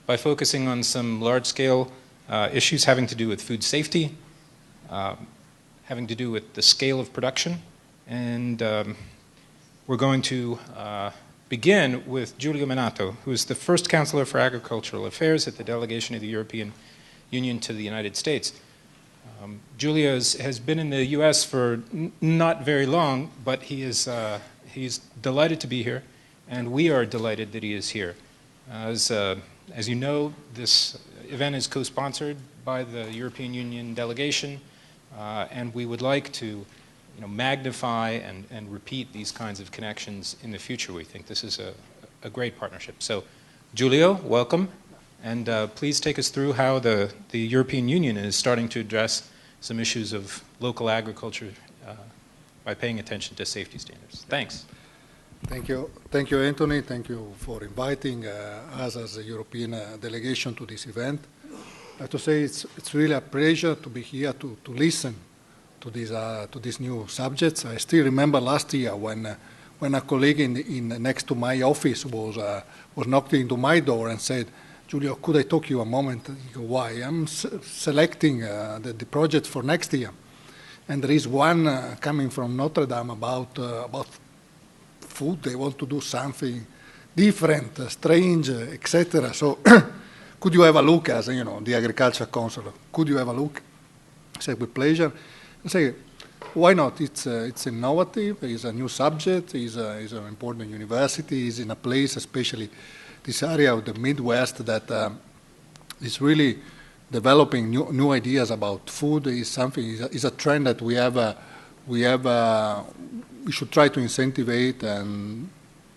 by focusing on some large-scale issues having to do with food safety, having to do with the scale of production, and we're going to begin with Giulio Minato, who is the first Counselor for Agricultural Affairs at the Delegation of the European Union to the United States. Giulio has been in the U.S. for not very long, but he's delighted to be here, and we are delighted that he is here. As you know, this event is co-sponsored by the European Union delegation, and we would like to magnify and repeat these kinds of connections in the future. We think this is a great partnership. So, Giulio, welcome, and please take us through how the European Union is starting to address some issues of local agriculture by paying attention to safety standards. Thanks. Thank you, Anthony. Thank you for inviting us as a European delegation to this event. I have to say it's really a pleasure to be here to listen to these new subjects. I still remember last year when a colleague next to my office was knocking into my door and said, "Giulio, could I talk to you a moment?" I go, "Why?" "I'm selecting the project for next year, and there is one coming from Notre Dame about food. They want to do something different, strange, etc. So could you have a look as the agriculture counselor? Could you have a look?" I said, "With pleasure." I say, "Why not? It's innovative. It's a new subject. It's an important university. It's in a place, especially this area of the Midwest, that is really developing new ideas about food. Is a trend that we should try to incentivize, and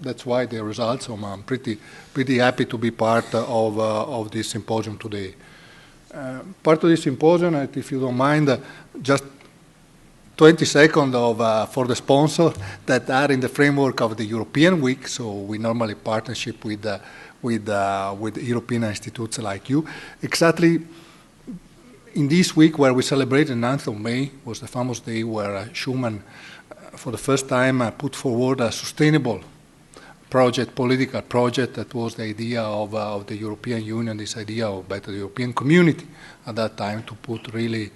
that's why the results. So I'm pretty happy to be part of this symposium today. Part of this symposium, if you don't mind, just 20 seconds for the sponsors that are in the framework of the European Week. So we normally partnership with European institutes like you. Exactly in this week where we celebrate the 9th of May was the famous day where Schuman, for the first time, put forward a sustainable project, political project. That was the idea of the European Union, this idea of better European community at that time, to put really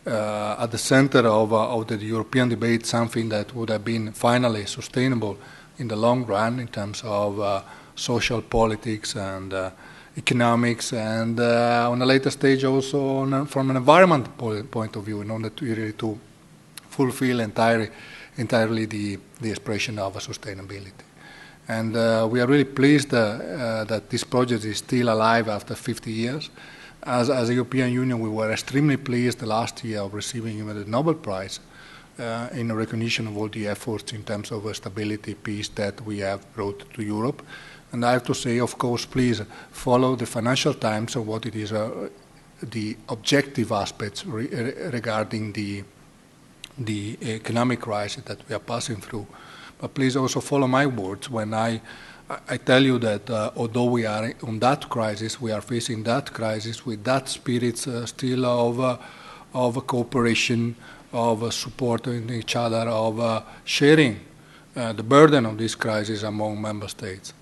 at the center of the European debate something that would have been finally sustainable in the long run in terms of social politics and economics, and on a later stage also from an environmental point of view, in order to really to fulfill entirely the expression of sustainability. And we are really pleased that this project is still alive after 50 years. As a European Union, we were extremely pleased last year of receiving even the Nobel Prize in recognition of all the efforts in terms of stability, peace that we have brought to Europe. And I have to say, of course, please follow the Financial Times of what it is, the objective aspects regarding the economic crisis that we are passing through. But please also follow my words when I tell you that although we are on that crisis, we are facing that crisis with that spirit still of cooperation, of supporting each other, of sharing the burden of this crisis among member states.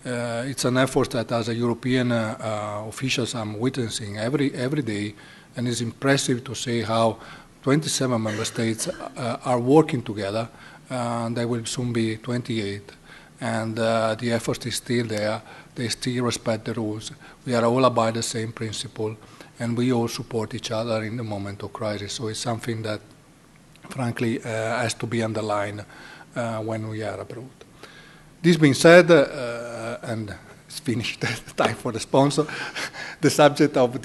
It's an effort that as a European officials I'm witnessing every day, and it's impressive to see how 27 member states are working together. They will soon be 28. And the effort is still there. They still respect the rules. We are all about the same principle, and we all support each other in the moment of crisis. So it's something that, frankly, has to be underlined when we are abroad. This being said, and it's finished, time for the sponsor, the subject of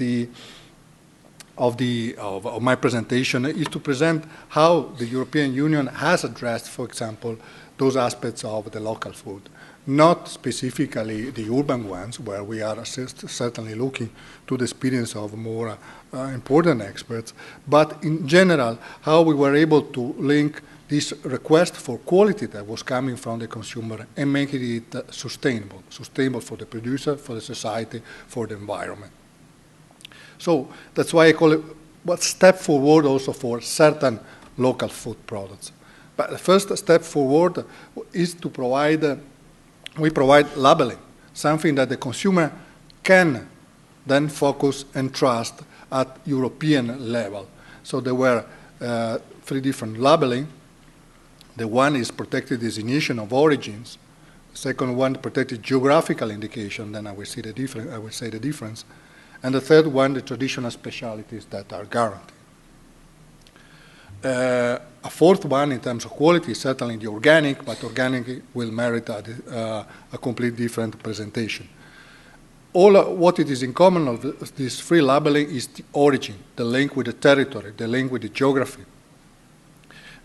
my presentation is to present how the European Union has addressed, for example, those aspects of the local food, not specifically the urban ones, where we are certainly looking to the experience of more important experts, but in general, how we were able to link this request for quality that was coming from the consumer and making it sustainable for the producer, for the society, for the environment. So that's why I call it a step forward also for certain local food products. But the first step forward is to we provide labeling, something that the consumer can then focus and trust at European level. So there were 3 different labeling. The one is protected designation of origins. The second one, protected geographical indication. Then I will say the difference. And the third one, the traditional specialties that are guaranteed. A fourth one, in terms of quality, is certainly the organic, but organic will merit a complete different presentation. What it is in common of this 3 labeling is the origin, the link with the territory, the link with the geography,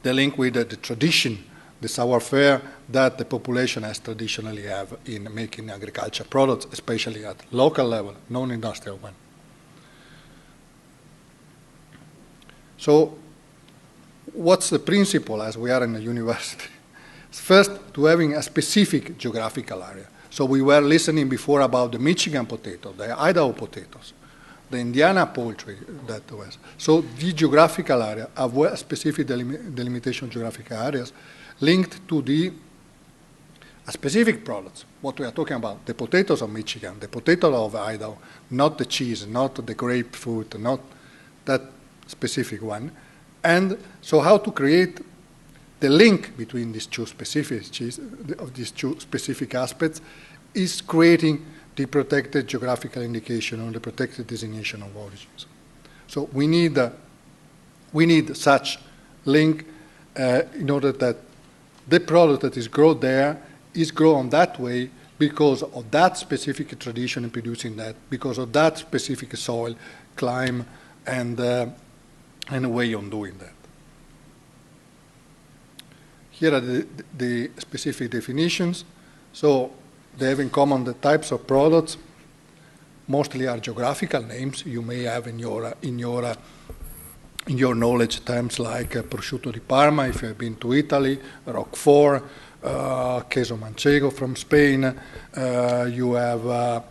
the link with the tradition, the savoir-faire that the population has traditionally have in making agriculture products, especially at local level, non-industrial one. So, what's the principle as we are in the university? First, to having a specific geographical area. So we were listening before about the Michigan potato, the Idaho potatoes, the Indiana poultry that was. So the geographical area, a specific delimitation geographical areas linked to the specific products. What we are talking about, the potatoes of Michigan, the potato of Idaho, not the cheese, not the grapefruit, not that specific one. And so how to create the link between these two specific aspects is creating the protected geographical indication or the protected designation of origins. So we need such link in order that the product that is grown there is grown that way because of that specific tradition in producing that, because of that specific soil, climate, and a way on doing that. Here are the specific definitions. So they have in common the types of products. Mostly are geographical names. You may have in your knowledge terms like prosciutto di Parma if you have been to Italy, Roquefort, queso manchego from Spain. You have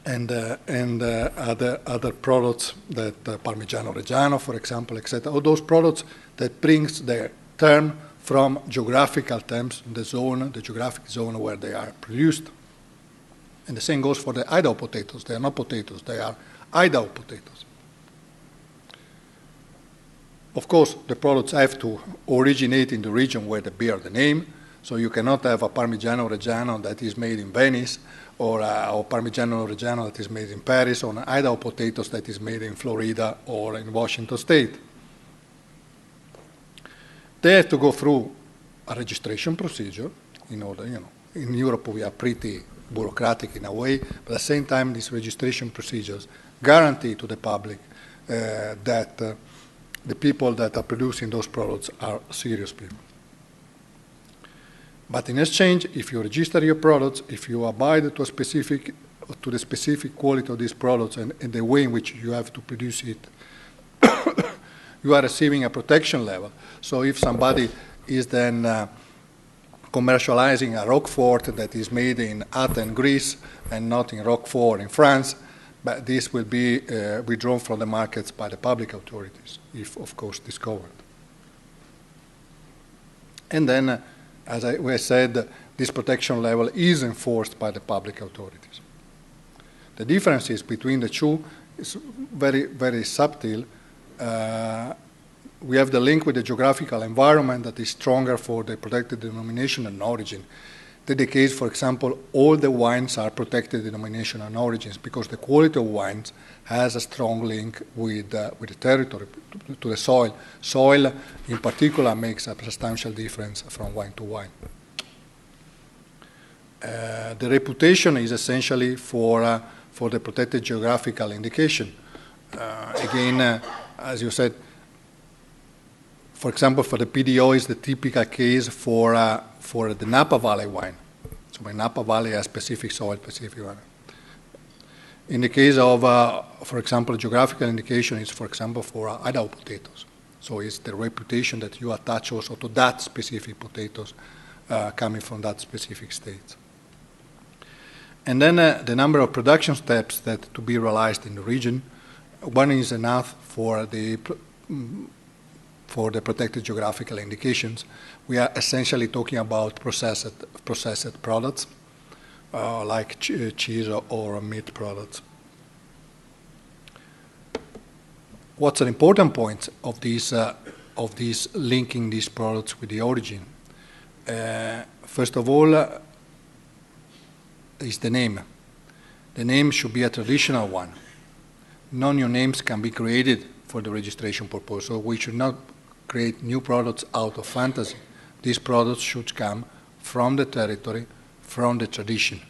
and other products that Parmigiano Reggiano, for example, etc. All those products that brings their term from geographical terms, the geographic zone where they are produced. And the same goes for the Idaho potatoes. They are not potatoes, they are Idaho potatoes. Of course, the products have to originate in the region where they bear the name, so you cannot have a Parmigiano Reggiano that is made in Venice, or Parmigiano Reggiano that is made in Paris, or an Idaho potatoes that is made in Florida or in Washington State. They have to go through a registration procedure in order, in Europe we are pretty bureaucratic in a way, but at the same time these registration procedures guarantee to the public that the people that are producing those products are serious people. But in exchange, if you register your products, if you abide to the specific quality of these products and the way in which you have to produce it, you are receiving a protection level. So if somebody is then commercializing a Roquefort that is made in Athens, Greece, and not in Roquefort in France, but this will be withdrawn from the markets by the public authorities, if of course discovered. And then, as we said, this protection level is enforced by the public authorities. The differences between the two is very, very subtle. We have the link with the geographical environment that is stronger for the protected denomination and origin. In the case, for example, all the wines are protected denomination and origins because the quality of wines has a strong link with the territory, to the soil. Soil, in particular, makes a substantial difference from wine to wine. The reputation is essentially for the protected geographical indication. Again, as you said, for example, for the PDO is the typical case for the Napa Valley wine. So when Napa Valley has specific soil, specific wine. In the case of, for example, geographical indication is, for example, for Idaho potatoes. So it's the reputation that you attach also to that specific potatoes coming from that specific state. And then the number of production steps that to be realized in the region. One is enough for the protected geographical indications. We are essentially talking about processed products like cheese or meat products. what's an important point of this linking these products with the origin? First of all, is the name. The name should be a traditional one. No new names can be created for the registration purpose, so we should not create new products out of fantasy. These products should come from the territory, from the tradition.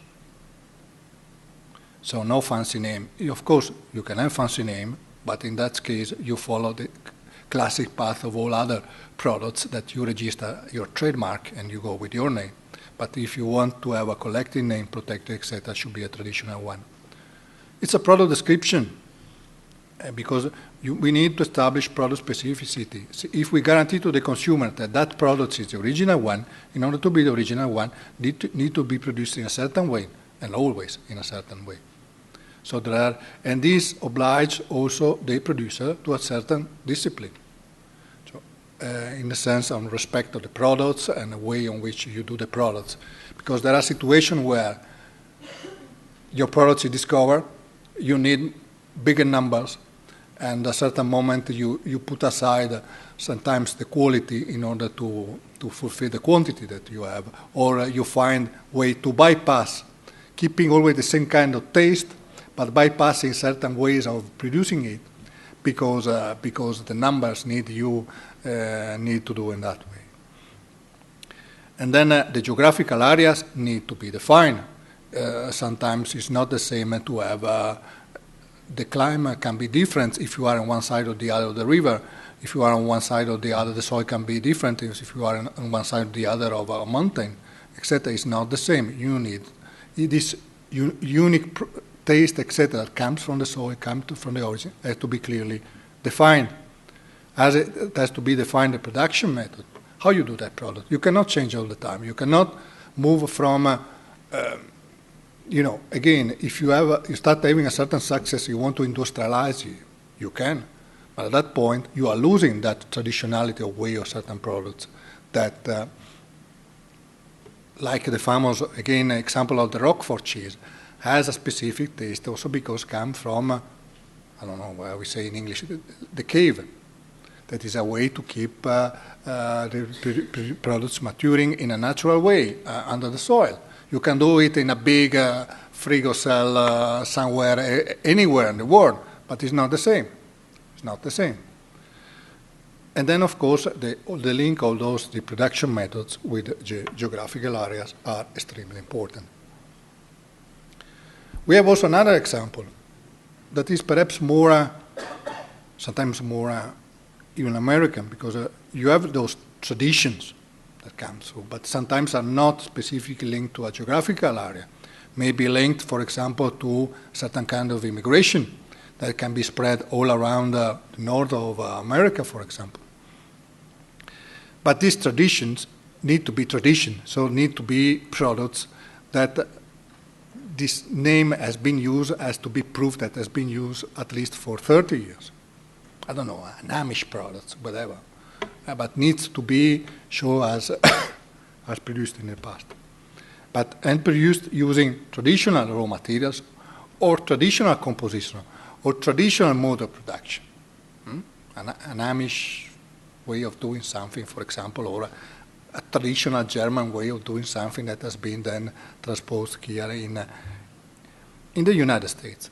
So no fancy name. Of course, you can have fancy name, but in that case, you follow the classic path of all other products that you register your trademark and you go with your name. But if you want to have a collective name, protected, etc., should be a traditional one. It's a product description because we need to establish product specificity. So if we guarantee to the consumer that that product is the original one, in order to be the original one, need to be produced in a certain way and always in a certain way. So there are, and this obliges also the producer to a certain discipline. So, in the sense of respect of the products and the way in which you do the products. Because there are situations where your products you discover, you need bigger numbers, and at a certain moment you put aside sometimes the quality in order to fulfill the quantity that you have, or you find way to bypass, keeping always the same kind of taste, but bypassing certain ways of producing it, because the numbers need to do in that way. And then the geographical areas need to be defined. Sometimes it's not the same to have the climate can be different if you are on one side or the other of the river. If you are on one side or the other, the soil can be different. If you are on one side or the other of a mountain, etc., it's not the same. You need this unique taste, etc., that comes from the soil, comes from the origin, has to be clearly defined. As it has to be defined the production method, how you do that product. You cannot change all the time. You cannot move from again, if you start having a certain success, you want to industrialize it, you can. But at that point, you are losing that traditionality of way of certain products that, like the famous, again, example of the Roquefort cheese, has a specific taste also because it comes from, I don't know what we say in English, the cave. That is a way to keep the products maturing in a natural way under the soil. You can do it in a big frigo cell somewhere, anywhere in the world, but it's not the same. It's not the same. And then, of course, the link of the production methods with geographical areas are extremely important. We have also another example that is perhaps more, sometimes more even American, because you have those traditions that come through, but sometimes are not specifically linked to a geographical area. May be linked, for example, to certain kind of immigration that can be spread all around the north of America, for example. But these traditions need to be tradition, so need to be products that this name has been used, has to be proof that has been used at least for 30 years. I don't know, an Amish products, whatever. But needs to be shown as produced in the past. And produced using traditional raw materials or traditional composition or traditional mode of production. An Amish way of doing something, for example, or a traditional German way of doing something that has been then transposed here in the United States.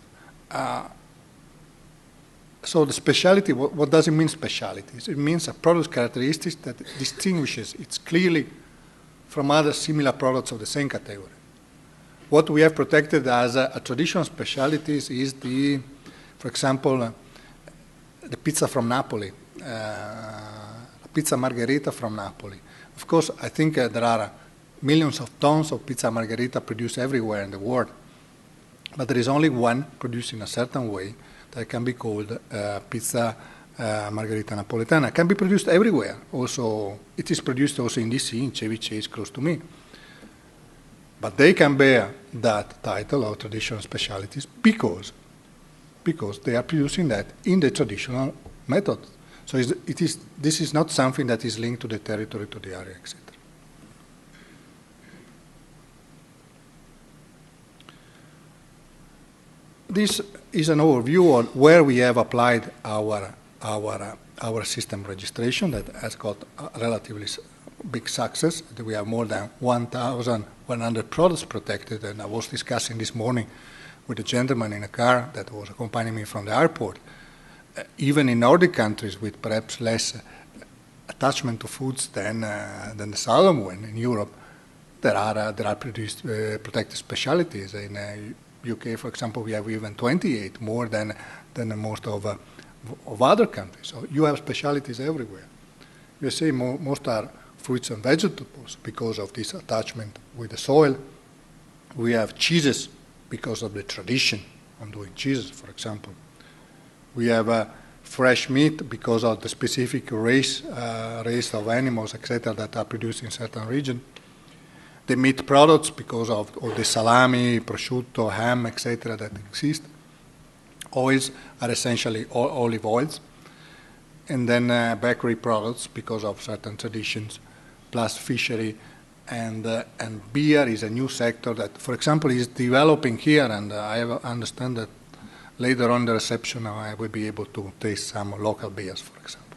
So the speciality, what does it mean speciality? It means a product characteristics that distinguishes it clearly from other similar products of the same category. What we have protected as a traditional specialties is for example, the pizza from Napoli, pizza margherita from Napoli. Of course, I think there are millions of tons of pizza margherita produced everywhere in the world, but there is only one produced in a certain way that can be called pizza margherita napoletana. It can be produced everywhere. Also, it is produced also in DC, in Chevy Chase, close to me. But they can bear that title of traditional specialties because they are producing that in the traditional method. So this is not something that is linked to the territory, to the area, etc. This is an overview of where we have applied our our system registration that has got a relatively big success. We have more than 1,100 products protected, and I was discussing this morning with a gentleman in a car that was accompanying me from the airport. Even in Nordic countries with perhaps less attachment to foods than the southern one in Europe, there are produced protected specialties. In UK, for example, we have even 28 more than most of other countries. So you have specialties everywhere. You see, most are fruits and vegetables because of this attachment with the soil. We have cheeses because of the tradition on doing cheeses, for example. We have fresh meat because of the specific race of animals, etc., that are produced in certain regions. The meat products because of the salami, prosciutto, ham, etc., that exist. Oils are essentially olive oils. And then bakery products because of certain traditions, plus fishery. And beer is a new sector that, for example, is developing here, and I understand that later on the reception I will be able to taste some local beers, for example.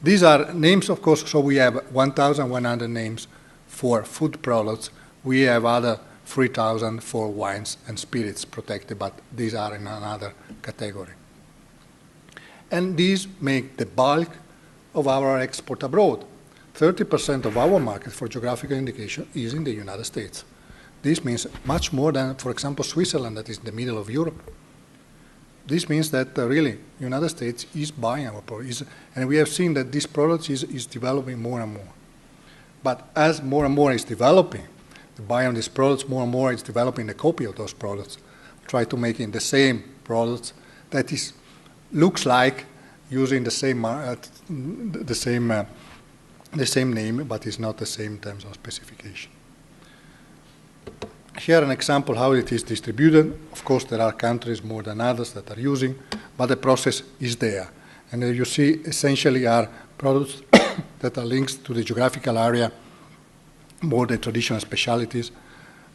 These are names, of course, so we have 1,100 names for food products. We have other 3,000 for wines and spirits protected, but these are in another category. And these make the bulk of our export abroad. 30% of our market for geographical indication is in the United States. This means much more than, for example, Switzerland, that is in the middle of Europe. This means that really United States is buying our products, and we have seen that this product is developing more and more. But as more and more is developing, the buying of these products, more and more is developing the copy of those products. Try to make it the same products that looks like using the same name, but it's not the same in terms of specification. Here an example how it is distributed. Of course, there are countries more than others that are using, but the process is there. And you see essentially are products that are linked to the geographical area, more the traditional specialities,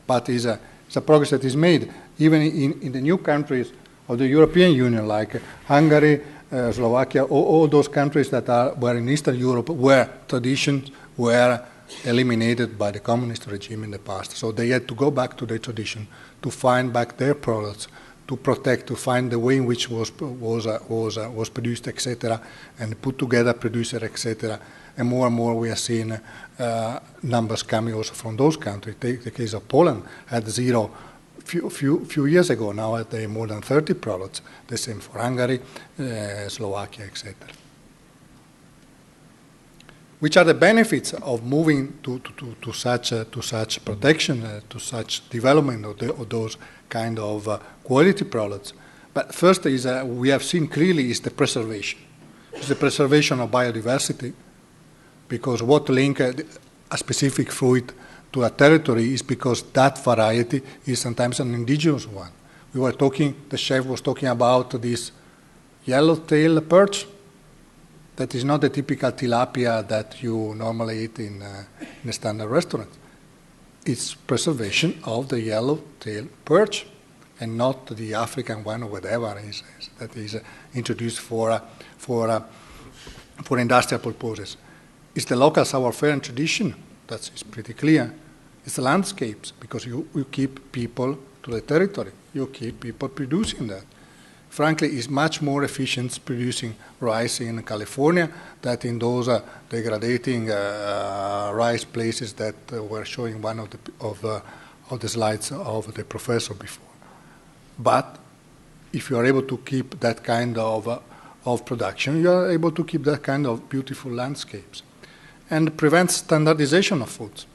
but it's a progress that is made even in the new countries of the European Union, like Hungary, Slovakia, all those countries that were in Eastern Europe, where traditions were eliminated by the communist regime in the past. So they had to go back to their tradition to find back their products, to protect, to find the way in which was produced, etc., and put together producer, etc. And more we are seeing numbers coming also from those countries. Take the case of Poland, had zero few years ago. Now they have more than 30 products. The same for Hungary, Slovakia, etc. Which are the benefits of moving to such protection, to such development of those kind of quality products? But first is we have seen clearly is the preservation. It's the preservation of biodiversity, because what link a specific fruit to a territory is because that variety is sometimes an indigenous one. We were talking, the chef was talking about this yellow-tailed perch. That is not the typical tilapia that you normally eat in a standard restaurant. It's preservation of the yellow-tailed perch, and not the African one or whatever that is introduced for industrial purposes. It's the local savoir-faire and tradition. That's pretty clear. It's the landscapes, because you keep people to the territory. You keep people producing that. Frankly, it's much more efficient producing rice in California than in those degrading rice places that were showing one of the slides of the professor before. But if you are able to keep that kind of production, you are able to keep that kind of beautiful landscapes, and prevent standardization of foods.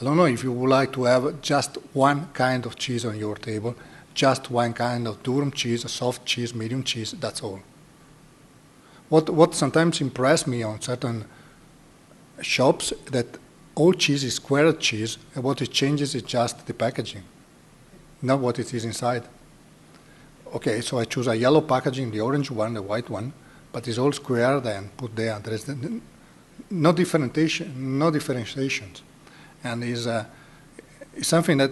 I don't know if you would like to have just one kind of cheese on your table, just one kind of durum cheese, a soft cheese, medium cheese, that's all. What sometimes impressed me on certain shops, that all cheese is square cheese, and what it changes is just the packaging, not what it is inside. Okay, so I choose a yellow packaging, the orange one, the white one, but it's all square then put there. There is no differentiation, no differentiations. And it's something that,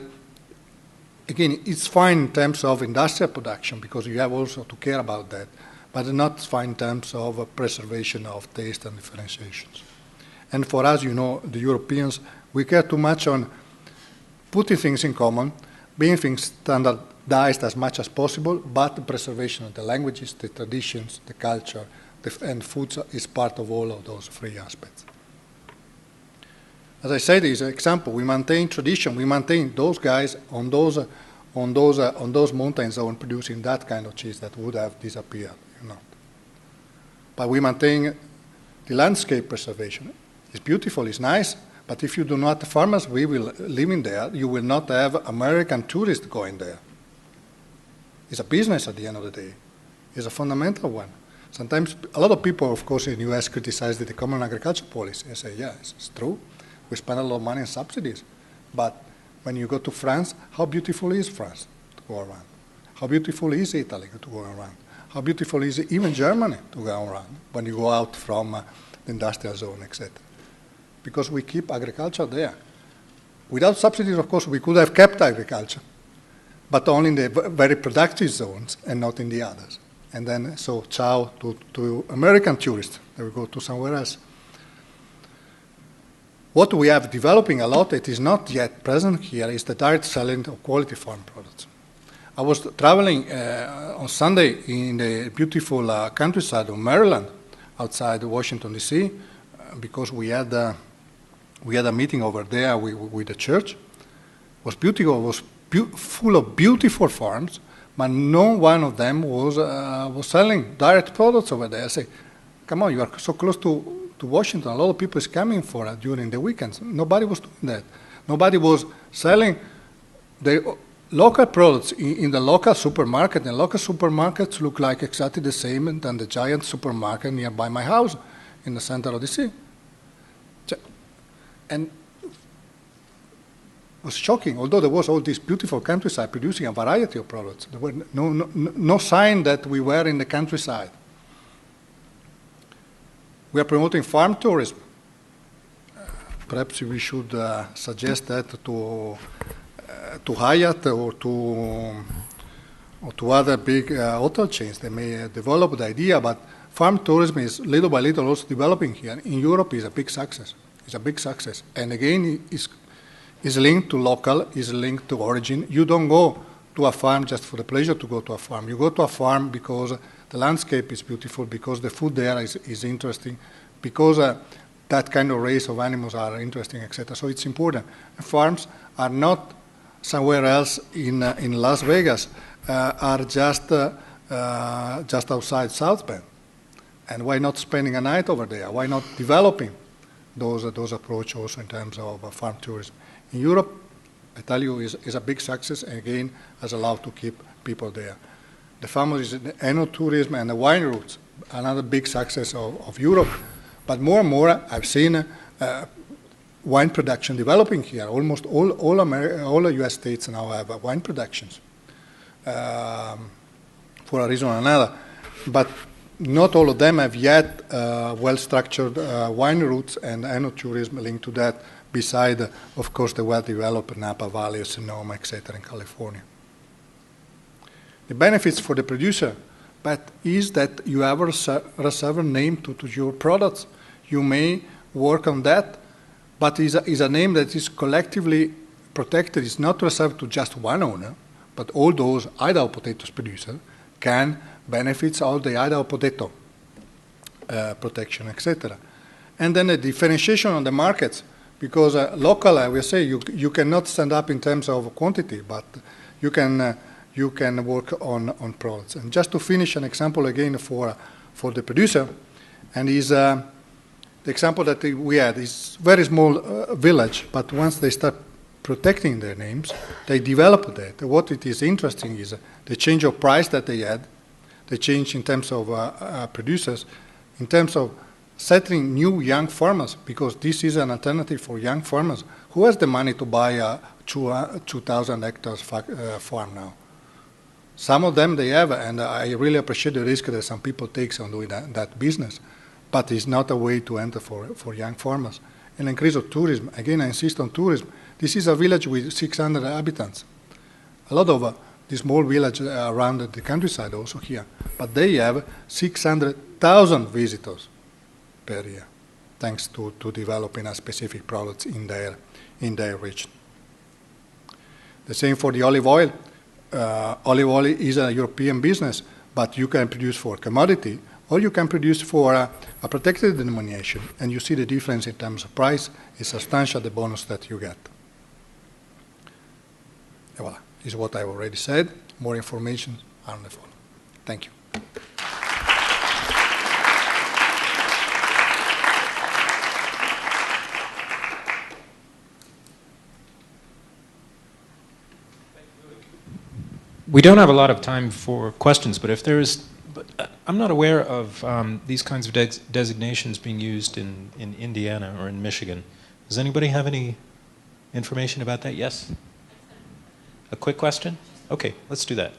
again, it's fine in terms of industrial production, because you have also to care about that. but not fine in terms of preservation of taste and differentiations. And for us, you know, the Europeans, we care too much on putting things in common, being things standardized as much as possible, but the preservation of the languages, the traditions, the culture, and foods is part of all of those three aspects. As I said, as an example, we maintain tradition, we maintain those guys on those mountain zones producing that kind of cheese that would have disappeared, you know. But we maintain the landscape preservation. It's beautiful, it's nice, but if you do not have farmers living there, you will not have American tourists going there. It's a business at the end of the day. It's a fundamental one. Sometimes a lot of people, of course, in the US criticize the common agriculture policy and say, yeah, it's true. We spend a lot of money on subsidies. But when you go to France, how beautiful is France to go around? How beautiful is Italy to go around? How beautiful is even Germany to go around when you go out from the industrial zone, etc.? Because we keep agriculture there. Without subsidies, of course, we could have kept agriculture, but only in the very productive zones and not in the others. And then, so ciao to American tourists. They will go to somewhere else. What we have developing a lot that is not yet present here is the direct selling of quality farm products. I was traveling on Sunday in the beautiful countryside of Maryland, outside Washington, D.C., because we had a meeting over there with the church. It was beautiful. It was full of beautiful farms, but no one of them was selling direct products over there. I say, come on, you are so close to Washington. A lot of people is coming for it during the weekends. Nobody was doing that. Nobody was selling the local products in the local supermarket. And local supermarkets look like exactly the same than the giant supermarket nearby my house in the center of the city. And it was shocking. Although there was all this beautiful countryside producing a variety of products, there were no sign that we were in the countryside. We are promoting farm tourism. Perhaps we should suggest that to Hyatt or to other big hotel chains. They may develop the idea, but farm tourism is little by little also developing here. In Europe, it's a big success. It's a big success. And again, is linked to local, is linked to origin. You don't go to a farm just for the pleasure to go to a farm. You go to a farm because the landscape is beautiful, because the food there is interesting, because that kind of race of animals are interesting, etc. So it's important. Farms are not somewhere else in Las Vegas, are just outside South Bend. And why not spending a night over there? Why not developing those approaches also in terms of farm tourism? In Europe, I tell you, is a big success, and again, has allowed to keep people there. The famous enoturism and the wine routes, another big success of Europe. But more and more, I've seen wine production developing here. Almost all the U.S. states now have wine productions for a reason or another. But not all of them have yet well-structured wine routes and enoturism linked to that, beside, of course, the well-developed Napa Valley, Sonoma, etc. in California. The benefits for the producer, but is that you have a reserved name to your products. You may work on that, but is a name that is collectively protected. It's not reserved to just one owner, but all those Idaho potatoes producers can benefit all the Idaho potato protection, etc. And then the differentiation on the markets, because local, I will say, you cannot stand up in terms of quantity, but you can work on products. And just to finish, an example again for the producer, and is the example that we had is very small village, but once they start protecting their names, they develop that. What it is interesting is the change of price that they had, the change in terms of producers, in terms of settling new young farmers, because this is an alternative for young farmers. Who has the money to buy a 2,000 hectares farm now? Some of them they have, and I really appreciate the risk that some people take on doing that business, but it's not a way to enter for young farmers. An increase of tourism, again I insist on tourism. This is a village with 600 inhabitants. A lot of the small village around the countryside also here. But they have 600,000 visitors per year, thanks to developing a specific products in their region. The same for the olive oil. Olive oil is a European business, but you can produce for commodity or you can produce for a protected denomination. And you see the difference in terms of price is substantial, the bonus that you get. And voilà. This is what I've already said. More information on the phone. Thank you. We don't have a lot of time for questions, but if there is, I'm not aware of these kinds of designations being used in Indiana or in Michigan. Does anybody have any information about that? Yes? A quick question? Okay, let's do that.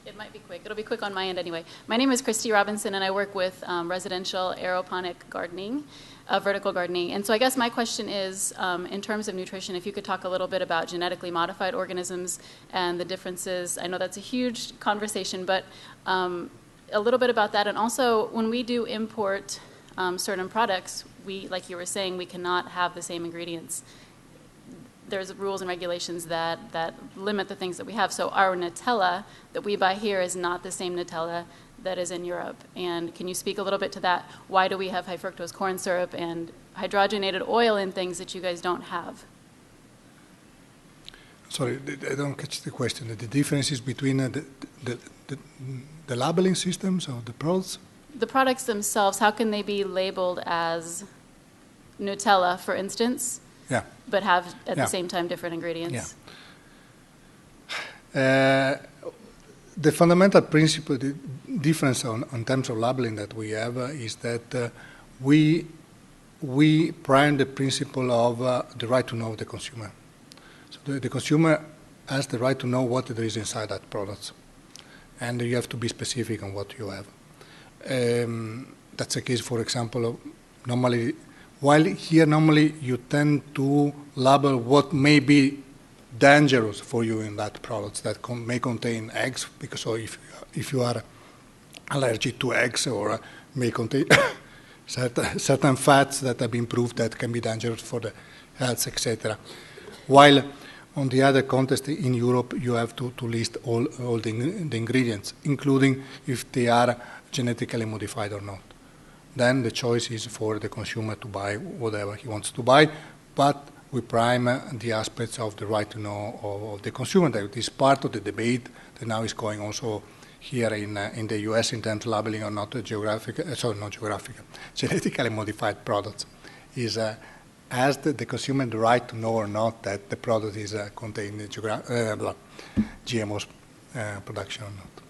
It might be quick. It'll be quick on my end anyway. My name is Christy Robinson, and I work with residential aeroponic gardening. Vertical gardening. And so I guess my question is, in terms of nutrition, if you could talk a little bit about genetically modified organisms and the differences. I know that's a huge conversation, but a little bit about that. And also, when we do import certain products, we, like you were saying, we cannot have the same ingredients. There's rules and regulations that limit the things that we have. So our Nutella that we buy here is not the same Nutella that is in Europe. And can you speak a little bit to that? Why do we have high fructose corn syrup and hydrogenated oil in things that you guys don't have? Sorry, I don't catch the question. The differences between the labeling systems of the products? The products themselves, how can they be labeled as Nutella, for instance, but have at the same time different ingredients? The fundamental principle, the difference on terms of labeling that we have is that we prime the principle of the right to know of the consumer. So the consumer has the right to know what there is inside that product, and you have to be specific on what you have. That's the case, for example, normally, while here normally you tend to label what may be dangerous for you in that product that may contain eggs, because so if you are allergic to eggs, or may contain certain fats that have been proved that can be dangerous for the health, etc. While on the other context in Europe, you have to list all the ingredients, including if they are genetically modified or not. Then the choice is for the consumer to buy whatever he wants to buy, but we prime the aspects of the right to know of the consumer. That is part of the debate that now is going also here in the US in terms of labeling or not genetically modified products. Is has the consumer the right to know or not that the product is containing GMOs production or not?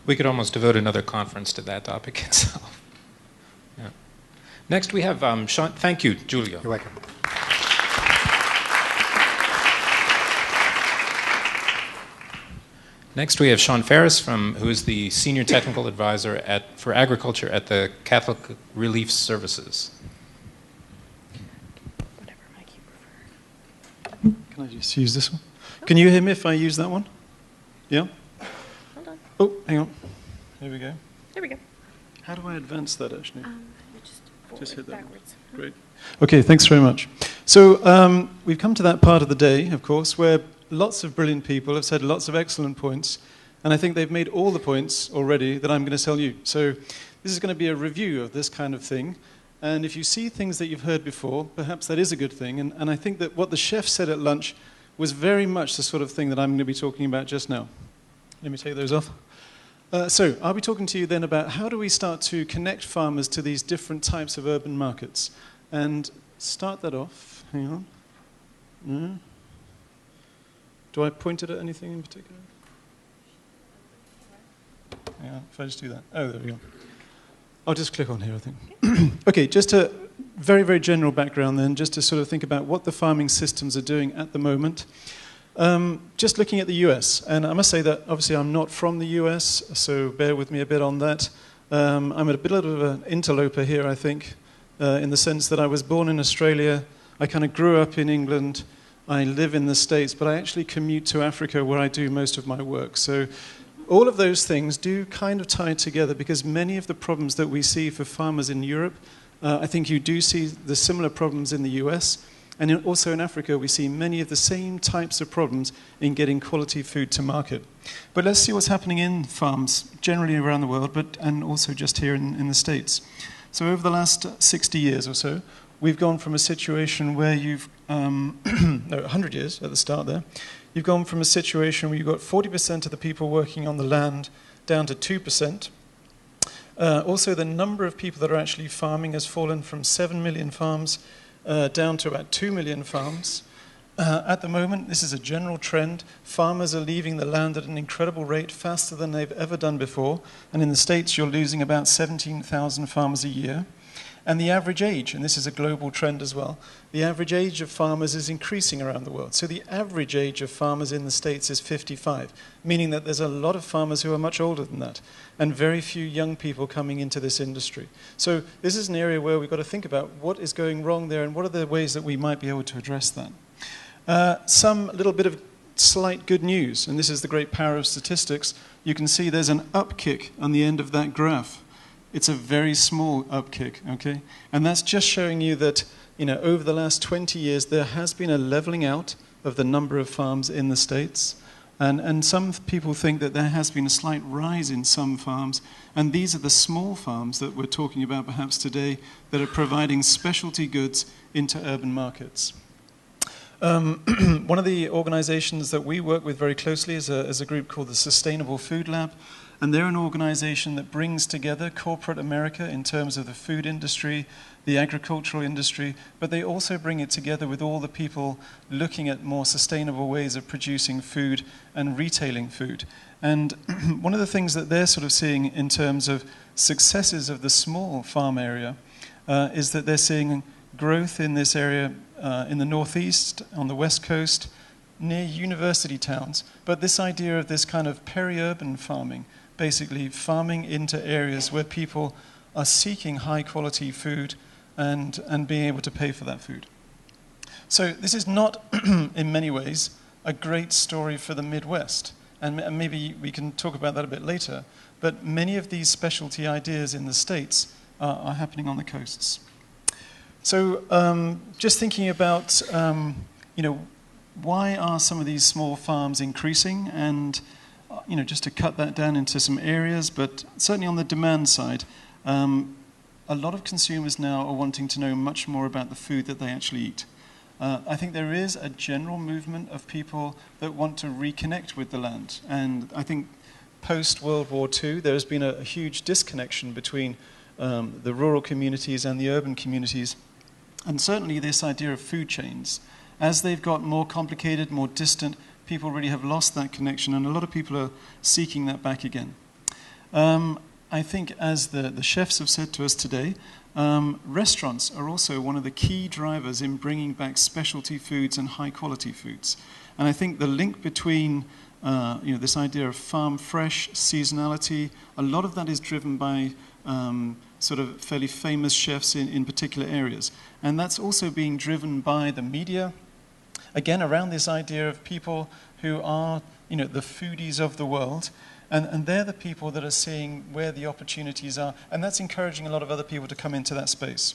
We could almost devote another conference to that topic itself. Yeah. Next we have Sean. Thank you, Giulio. You're welcome. Next, we have Sean Faris, who is the Senior Technical Advisor for Agriculture at the Catholic Relief Services. Whatever mic you prefer. Can I just use this one? Can you hear me if I use that one? Yeah? Hold on. Oh, hang on. Here we go. There we go. How do I advance that, actually? You just forward, hit that backwards. Great. Okay, thanks very much. So we've come to that part of the day, of course, where lots of brilliant people have said lots of excellent points, and I think they've made all the points already that I'm going to tell you. So this is going to be a review of this kind of thing, and if you see things that you've heard before, perhaps that is a good thing, and I think that what the chef said at lunch was very much the sort of thing that I'm going to be talking about just now. Let me take those off. So I'll be talking to you then about how do we start to connect farmers to these different types of urban markets, and start that off. Hang on. No. Do I point it at anything in particular? Yeah, if I just do that. Oh, there we go. I'll just click on here, I think. Okay, just a very, very general background then, just to sort of think about what the farming systems are doing at the moment. Just looking at the US, and I must say that obviously I'm not from the US, so bear with me a bit on that. I'm a bit of an interloper here, I think, in the sense that I was born in Australia, I kind of grew up in England, I live in the States, but I actually commute to Africa where I do most of my work. So all of those things do kind of tie together, because many of the problems that we see for farmers in Europe, I think you do see the similar problems in the US. And also in Africa, we see many of the same types of problems in getting quality food to market. But let's see what's happening in farms generally around the world, and also just here in the States. So over the last 60 years or so, we've gone from a situation where you've, no, 100 years at the start there, you've gone from a situation where you've got 40% of the people working on the land down to 2%. Also, the number of people that are actually farming has fallen from 7 million farms down to about 2 million farms. At the moment, this is a general trend. Farmers are leaving the land at an incredible rate, faster than they've ever done before. And in the States, you're losing about 17,000 farmers a year. And the average age, and this is a global trend as well, the average age of farmers is increasing around the world. So the average age of farmers in the States is 55, meaning that there's a lot of farmers who are much older than that, and very few young people coming into this industry. So this is an area where we've got to think about what is going wrong there and what are the ways that we might be able to address that. Some little bit of slight good news, and this is the great power of statistics. You can see there's an upkick on the end of that graph. It's a very small upkick, okay? And that's just showing you that, over the last 20 years, there has been a leveling out of the number of farms in the States. And some people think that there has been a slight rise in some farms. And these are the small farms that we're talking about perhaps today that are providing specialty goods into urban markets. One of the organizations that we work with very closely is a group called the Sustainable Food Lab. And they're an organization that brings together corporate America in terms of the food industry, the agricultural industry, but they also bring it together with all the people looking at more sustainable ways of producing food and retailing food. And one of the things that they're sort of seeing in terms of successes of the small farm area is that they're seeing growth in this area in the Northeast, on the West Coast, near university towns. But this idea of this kind of peri-urban farming, basically farming into areas where people are seeking high quality food and being able to pay for that food. So this is not, in many ways, a great story for the Midwest. And maybe we can talk about that a bit later. But many of these specialty ideas in the States are happening on the coasts. So just thinking about, why are some of these small farms increasing? And just to cut that down into some areas, but certainly on the demand side, a lot of consumers now are wanting to know much more about the food that they actually eat. I think there is a general movement of people that want to reconnect with the land. And I think post-World War II, there has been a huge disconnection between the rural communities and the urban communities. And certainly this idea of food chains. As they've got more complicated, more distant, people really have lost that connection, and a lot of people are seeking that back again. I think, as the chefs have said to us today, restaurants are also one of the key drivers in bringing back specialty foods and high-quality foods. And I think the link between this idea of farm fresh, seasonality, a lot of that is driven by sort of fairly famous chefs in particular areas. And that's also being driven by the media, again, around this idea of people who are, the foodies of the world, and they're the people that are seeing where the opportunities are, and that's encouraging a lot of other people to come into that space.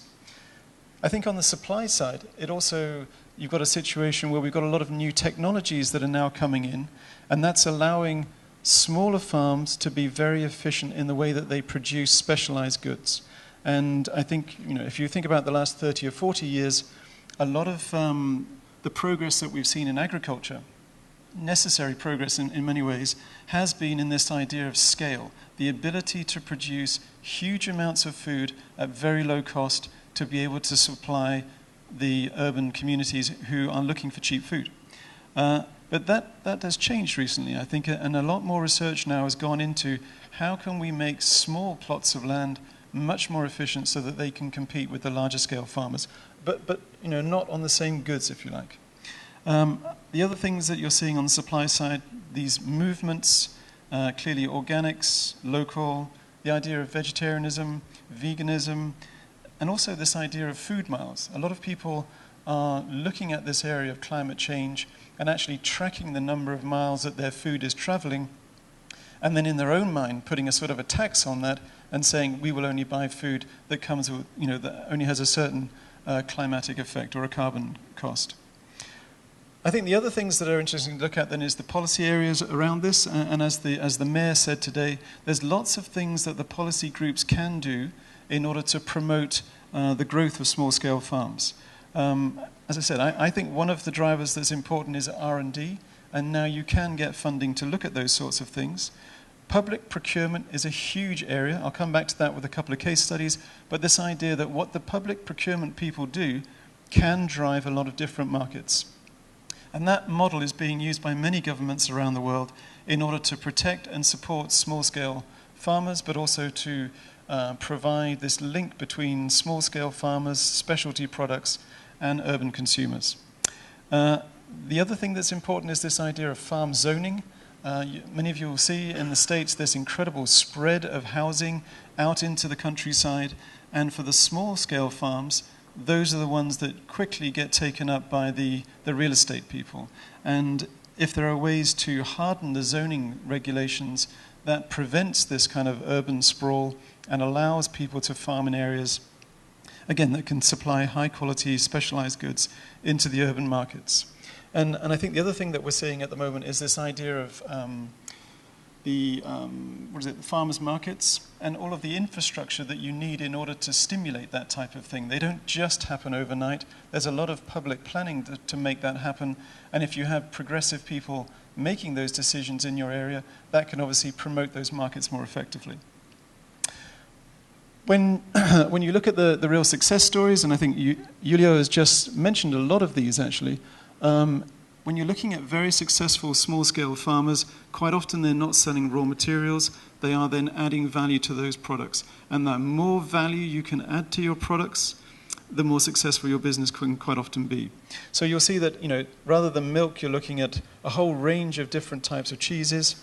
I think on the supply side, you've got a situation where we've got a lot of new technologies that are now coming in, and that's allowing smaller farms to be very efficient in the way that they produce specialized goods. And I think, if you think about the last 30 or 40 years, a lot of the progress that we've seen in agriculture, necessary progress in many ways, has been in this idea of scale, the ability to produce huge amounts of food at very low cost to be able to supply the urban communities who are looking for cheap food. But that has changed recently, I think, and a lot more research now has gone into how can we make small plots of land much more efficient so that they can compete with the larger scale farmers, but not on the same goods, if you like. The other things that you're seeing on the supply side, these movements, clearly organics, local, the idea of vegetarianism, veganism, and also this idea of food miles. A lot of people are looking at this area of climate change and actually tracking the number of miles that their food is traveling, and then in their own mind putting a sort of a tax on that and saying we will only buy food that comes with, that only has a certain climatic effect or a carbon cost. I think the other things that are interesting to look at then is the policy areas around this, and as the Mayor said today, there's lots of things that the policy groups can do in order to promote the growth of small-scale farms. As I said, I think one of the drivers that's important is R&D, and now you can get funding to look at those sorts of things. Public procurement is a huge area. I'll come back to that with a couple of case studies, but this idea that what the public procurement people do can drive a lot of different markets. And that model is being used by many governments around the world in order to protect and support small-scale farmers, but also to provide this link between small-scale farmers, specialty products, and urban consumers. The other thing that's important is this idea of farm zoning. Many of you will see in the States this incredible spread of housing out into the countryside, and for the small-scale farms, those are the ones that quickly get taken up by the real estate people. And if there are ways to harden the zoning regulations, that prevents this kind of urban sprawl and allows people to farm in areas, again, that can supply high-quality, specialized goods into the urban markets. And I think the other thing that we're seeing at the moment is this idea of the farmers' markets and all of the infrastructure that you need in order to stimulate that type of thing. They don't just happen overnight. There's a lot of public planning to make that happen. And if you have progressive people making those decisions in your area, that can obviously promote those markets more effectively. When you look at the real success stories, and I think Julio has just mentioned a lot of these actually, when you're looking at very successful small-scale farmers, quite often they're not selling raw materials, they are then adding value to those products. And the more value you can add to your products, the more successful your business can quite often be. So you'll see that, rather than milk, you're looking at a whole range of different types of cheeses,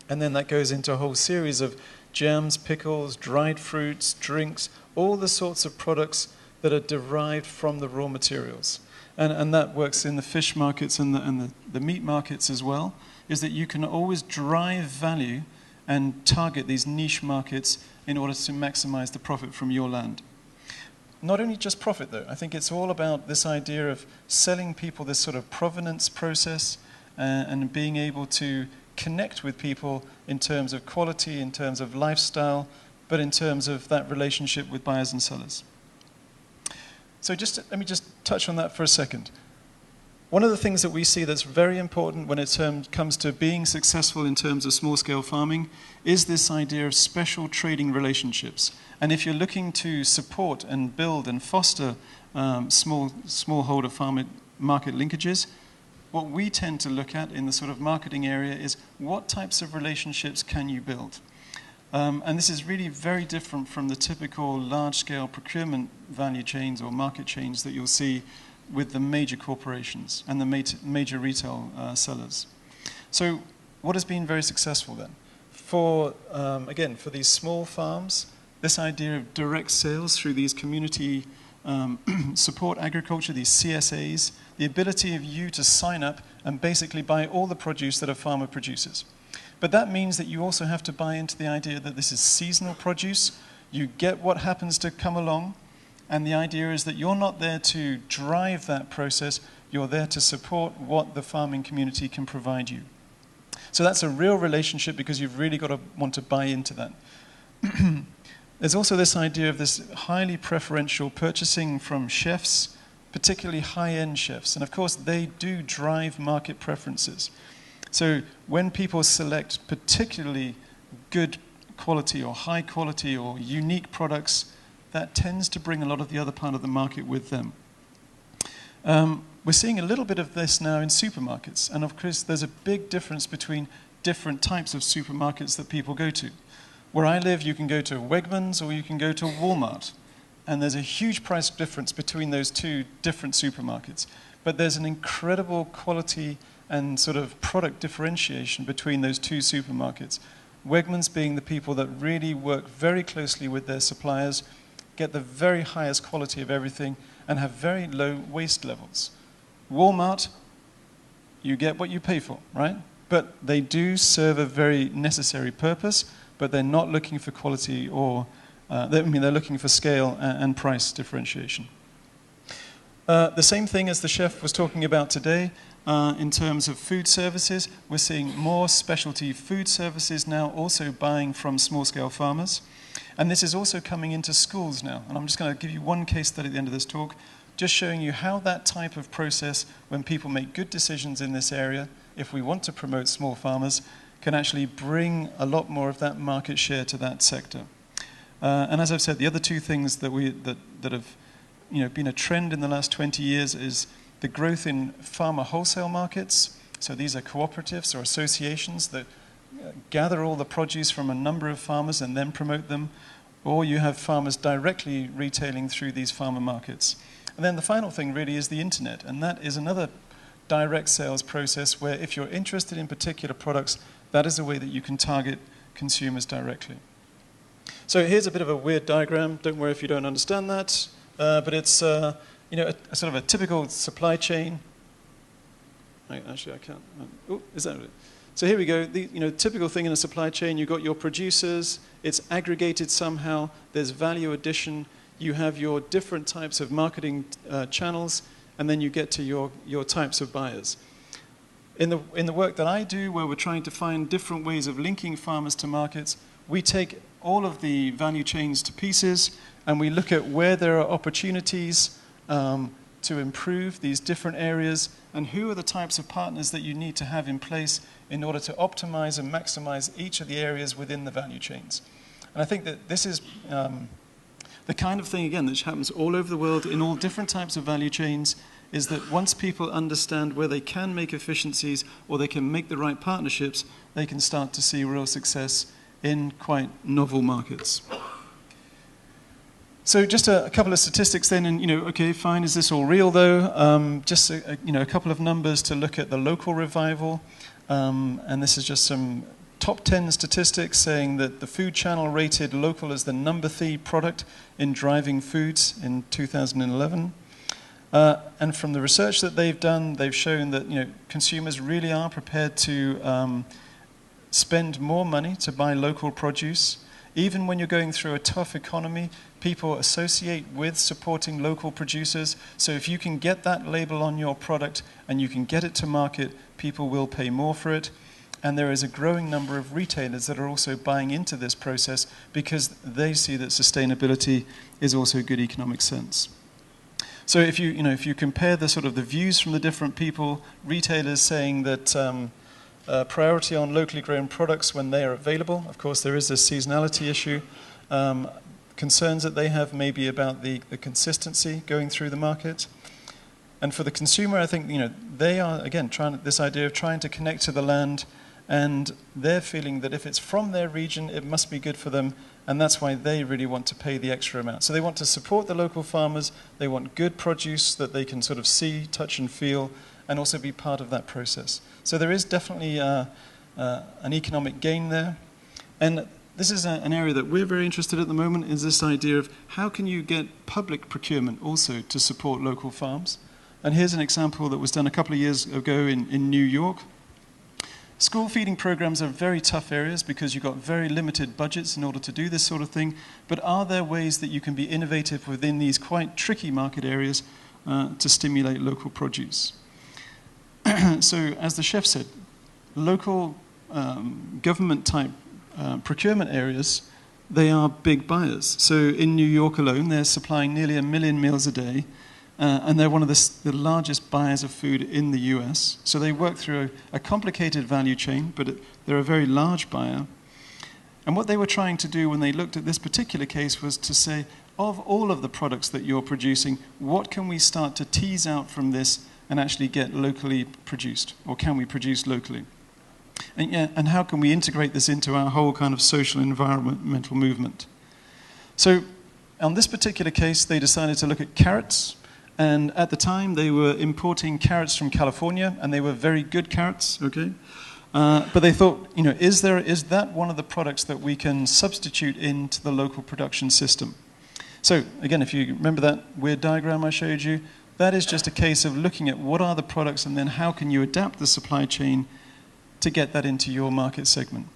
and then that goes into a whole series of jams, pickles, dried fruits, drinks, all the sorts of products that are derived from the raw materials. And that works in the fish markets and the meat markets as well, is that you can always drive value and target these niche markets in order to maximize the profit from your land. Not only just profit, though. I think it's all about this idea of selling people this sort of provenance process and being able to connect with people in terms of quality, in terms of lifestyle, but in terms of that relationship with buyers and sellers. So let me just touch on that for a second. One of the things that we see that's very important when it comes to being successful in terms of small-scale farming is this idea of special trading relationships. And if you're looking to support and build and foster smallholder farmer market linkages, what we tend to look at in the sort of marketing area is what types of relationships can you build? And this is really very different from the typical large-scale procurement value chains or market chains that you'll see with the major corporations and the major retail sellers. So what has been very successful then? Again, for these small farms, this idea of direct sales through these community support agriculture, these CSAs, the ability of you to sign up and basically buy all the produce that a farmer produces. But that means that you also have to buy into the idea that this is seasonal produce. You get what happens to come along, and the idea is that you're not there to drive that process, you're there to support what the farming community can provide you. So that's a real relationship because you've really got to want to buy into that. There's also this idea of this highly preferential purchasing from chefs, particularly high-end chefs, and of course they do drive market preferences. So when people select particularly good quality or high quality or unique products, that tends to bring a lot of the other part of the market with them. We're seeing a little bit of this now in supermarkets, and of course there's a big difference between different types of supermarkets that people go to. Where I live, you can go to Wegmans or you can go to Walmart, and there's a huge price difference between those two different supermarkets. But there's an incredible quality and sort of product differentiation between those two supermarkets. Wegmans being the people that really work very closely with their suppliers, get the very highest quality of everything, and have very low waste levels. Walmart, you get what you pay for, right? But they do serve a very necessary purpose, but they're not looking for quality or, they're looking for scale and price differentiation. The same thing as the chef was talking about today, in terms of food services, we're seeing more specialty food services now also buying from small-scale farmers. And this is also coming into schools now. And I'm just going to give you one case study at the end of this talk, just showing you how that type of process, when people make good decisions in this area, if we want to promote small farmers, can actually bring a lot more of that market share to that sector. And as I've said, the other two things that have been a trend in the last 20 years is the growth in farmer wholesale markets. So these are cooperatives or associations that gather all the produce from a number of farmers and then promote them, or you have farmers directly retailing through these farmer markets. And then the final thing really is the internet, and that is another direct sales process where if you're interested in particular products, that is a way that you can target consumers directly. So here's a bit of a weird diagram. Don't worry if you don't understand that, but it's a sort of a typical supply chain. Actually, I can't. Oh, is that it? So here we go. The typical thing in a supply chain. You've got your producers. It's aggregated somehow. There's value addition. You have your different types of marketing channels, and then you get to your types of buyers. In the work that I do, where we're trying to find different ways of linking farmers to markets, we take all of the value chains to pieces, and we look at where there are opportunities to improve these different areas, and who are the types of partners that you need to have in place in order to optimize and maximize each of the areas within the value chains. And I think that this is the kind of thing, again, that happens all over the world in all different types of value chains, is that once people understand where they can make efficiencies or they can make the right partnerships, they can start to see real success in quite novel markets. So just a couple of statistics then, and okay, fine, is this all real though? Just a couple of numbers to look at the local revival, and this is just some top 10 statistics saying that the Food Channel rated local as the #3 product in driving foods in 2011. And from the research that they've done, they've shown that consumers really are prepared to spend more money to buy local produce. Even when you're going through a tough economy, people associate with supporting local producers. So if you can get that label on your product and you can get it to market, people will pay more for it. And there is a growing number of retailers that are also buying into this process because they see that sustainability is also good economic sense. So if you compare the sort of the views from the different people, retailers saying that priority on locally grown products when they are available. Of course, there is this seasonality issue. Concerns that they have maybe about the consistency going through the market. And for the consumer, I think they are, again, this idea of trying to connect to the land, and they're feeling that if it's from their region, it must be good for them, and that's why they really want to pay the extra amount. So they want to support the local farmers, they want good produce that they can sort of see, touch and feel, and also be part of that process. So there is definitely an economic gain there. And this is an area that we're very interested in at the moment, is this idea of how can you get public procurement also to support local farms. And here's an example that was done a couple of years ago in New York. School feeding programs are very tough areas because you've got very limited budgets in order to do this sort of thing. But are there ways that you can be innovative within these quite tricky market areas to stimulate local produce? So, as the chef said, local government-type procurement areas, they are big buyers. So in New York alone, they're supplying nearly 1 million meals a day, and they're one of the largest buyers of food in the US. So they work through a complicated value chain, but they're a very large buyer. And what they were trying to do when they looked at this particular case was to say, of all of the products that you're producing, what can we start to tease out from this and actually get locally produced, or can we produce locally? And how can we integrate this into our whole kind of social environmental movement? So on this particular case, they decided to look at carrots, and at the time they were importing carrots from California, and they were very good carrots, okay? But they thought, is that one of the products that we can substitute into the local production system? So again, if you remember that weird diagram I showed you, that is just a case of looking at what are the products and then how can you adapt the supply chain to get that into your market segment.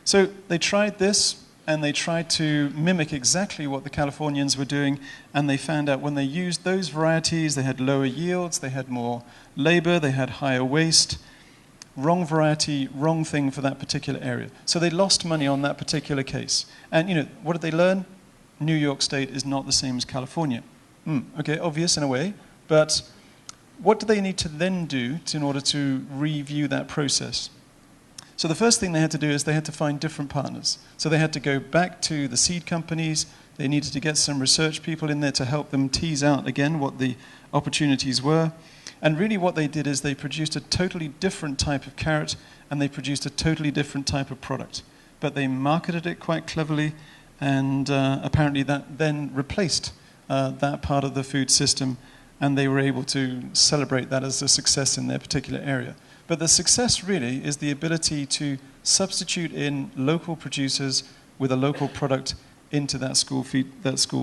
So they tried this, and they tried to mimic exactly what the Californians were doing, and they found out when they used those varieties, they had lower yields, they had more labor, they had higher waste. Wrong variety, wrong thing for that particular area. So they lost money on that particular case. And what did they learn? New York State is not the same as California. Okay, obvious in a way, but what do they need to then do in order to review that process? So the first thing they had to do is they had to find different partners. So they had to go back to the seed companies. They needed to get some research people in there to help them tease out again what the opportunities were. And really what they did is they produced a totally different type of carrot, and they produced a totally different type of product. But they marketed it quite cleverly, and apparently that then replaced that part of the food system, and they were able to celebrate that as a success in their particular area. But the success really is the ability to substitute in local producers with a local product into that school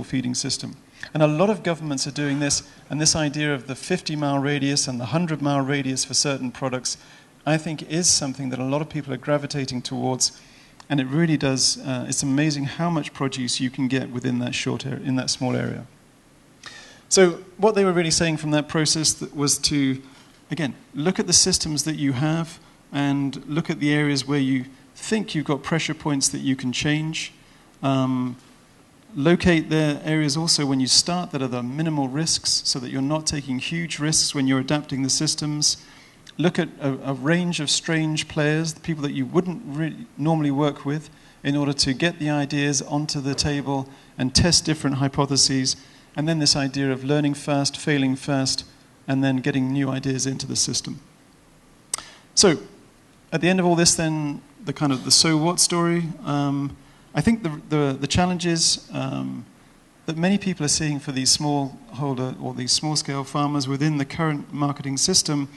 feeding system. And a lot of governments are doing this, and this idea of the 50-mile radius and the 100-mile radius for certain products, I think is something that a lot of people are gravitating towards, and it really does, it's amazing how much produce you can get within that short area, in that small area. So what they were really saying from that process was to, again, look at the systems that you have and look at the areas where you think you've got pressure points that you can change. Locate the areas also when you start that are the minimal risks so that you're not taking huge risks when you're adapting the systems. Look at a range of strange players, the people that you wouldn't really normally work with, in order to get the ideas onto the table and test different hypotheses. And then this idea of learning fast, failing fast, and then getting new ideas into the system. So at the end of all this then, the kind of the so what story, I think the challenges that many people are seeing for these smallholder or these small-scale farmers within the current marketing system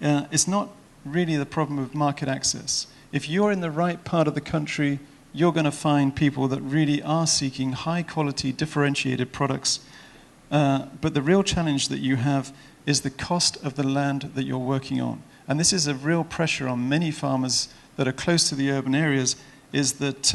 is not really the problem of market access. If you're in the right part of the country, you're going to find people that really are seeking high-quality, differentiated products. But the real challenge that you have is the cost of the land that you're working on. And this is a real pressure on many farmers that are close to the urban areas, is that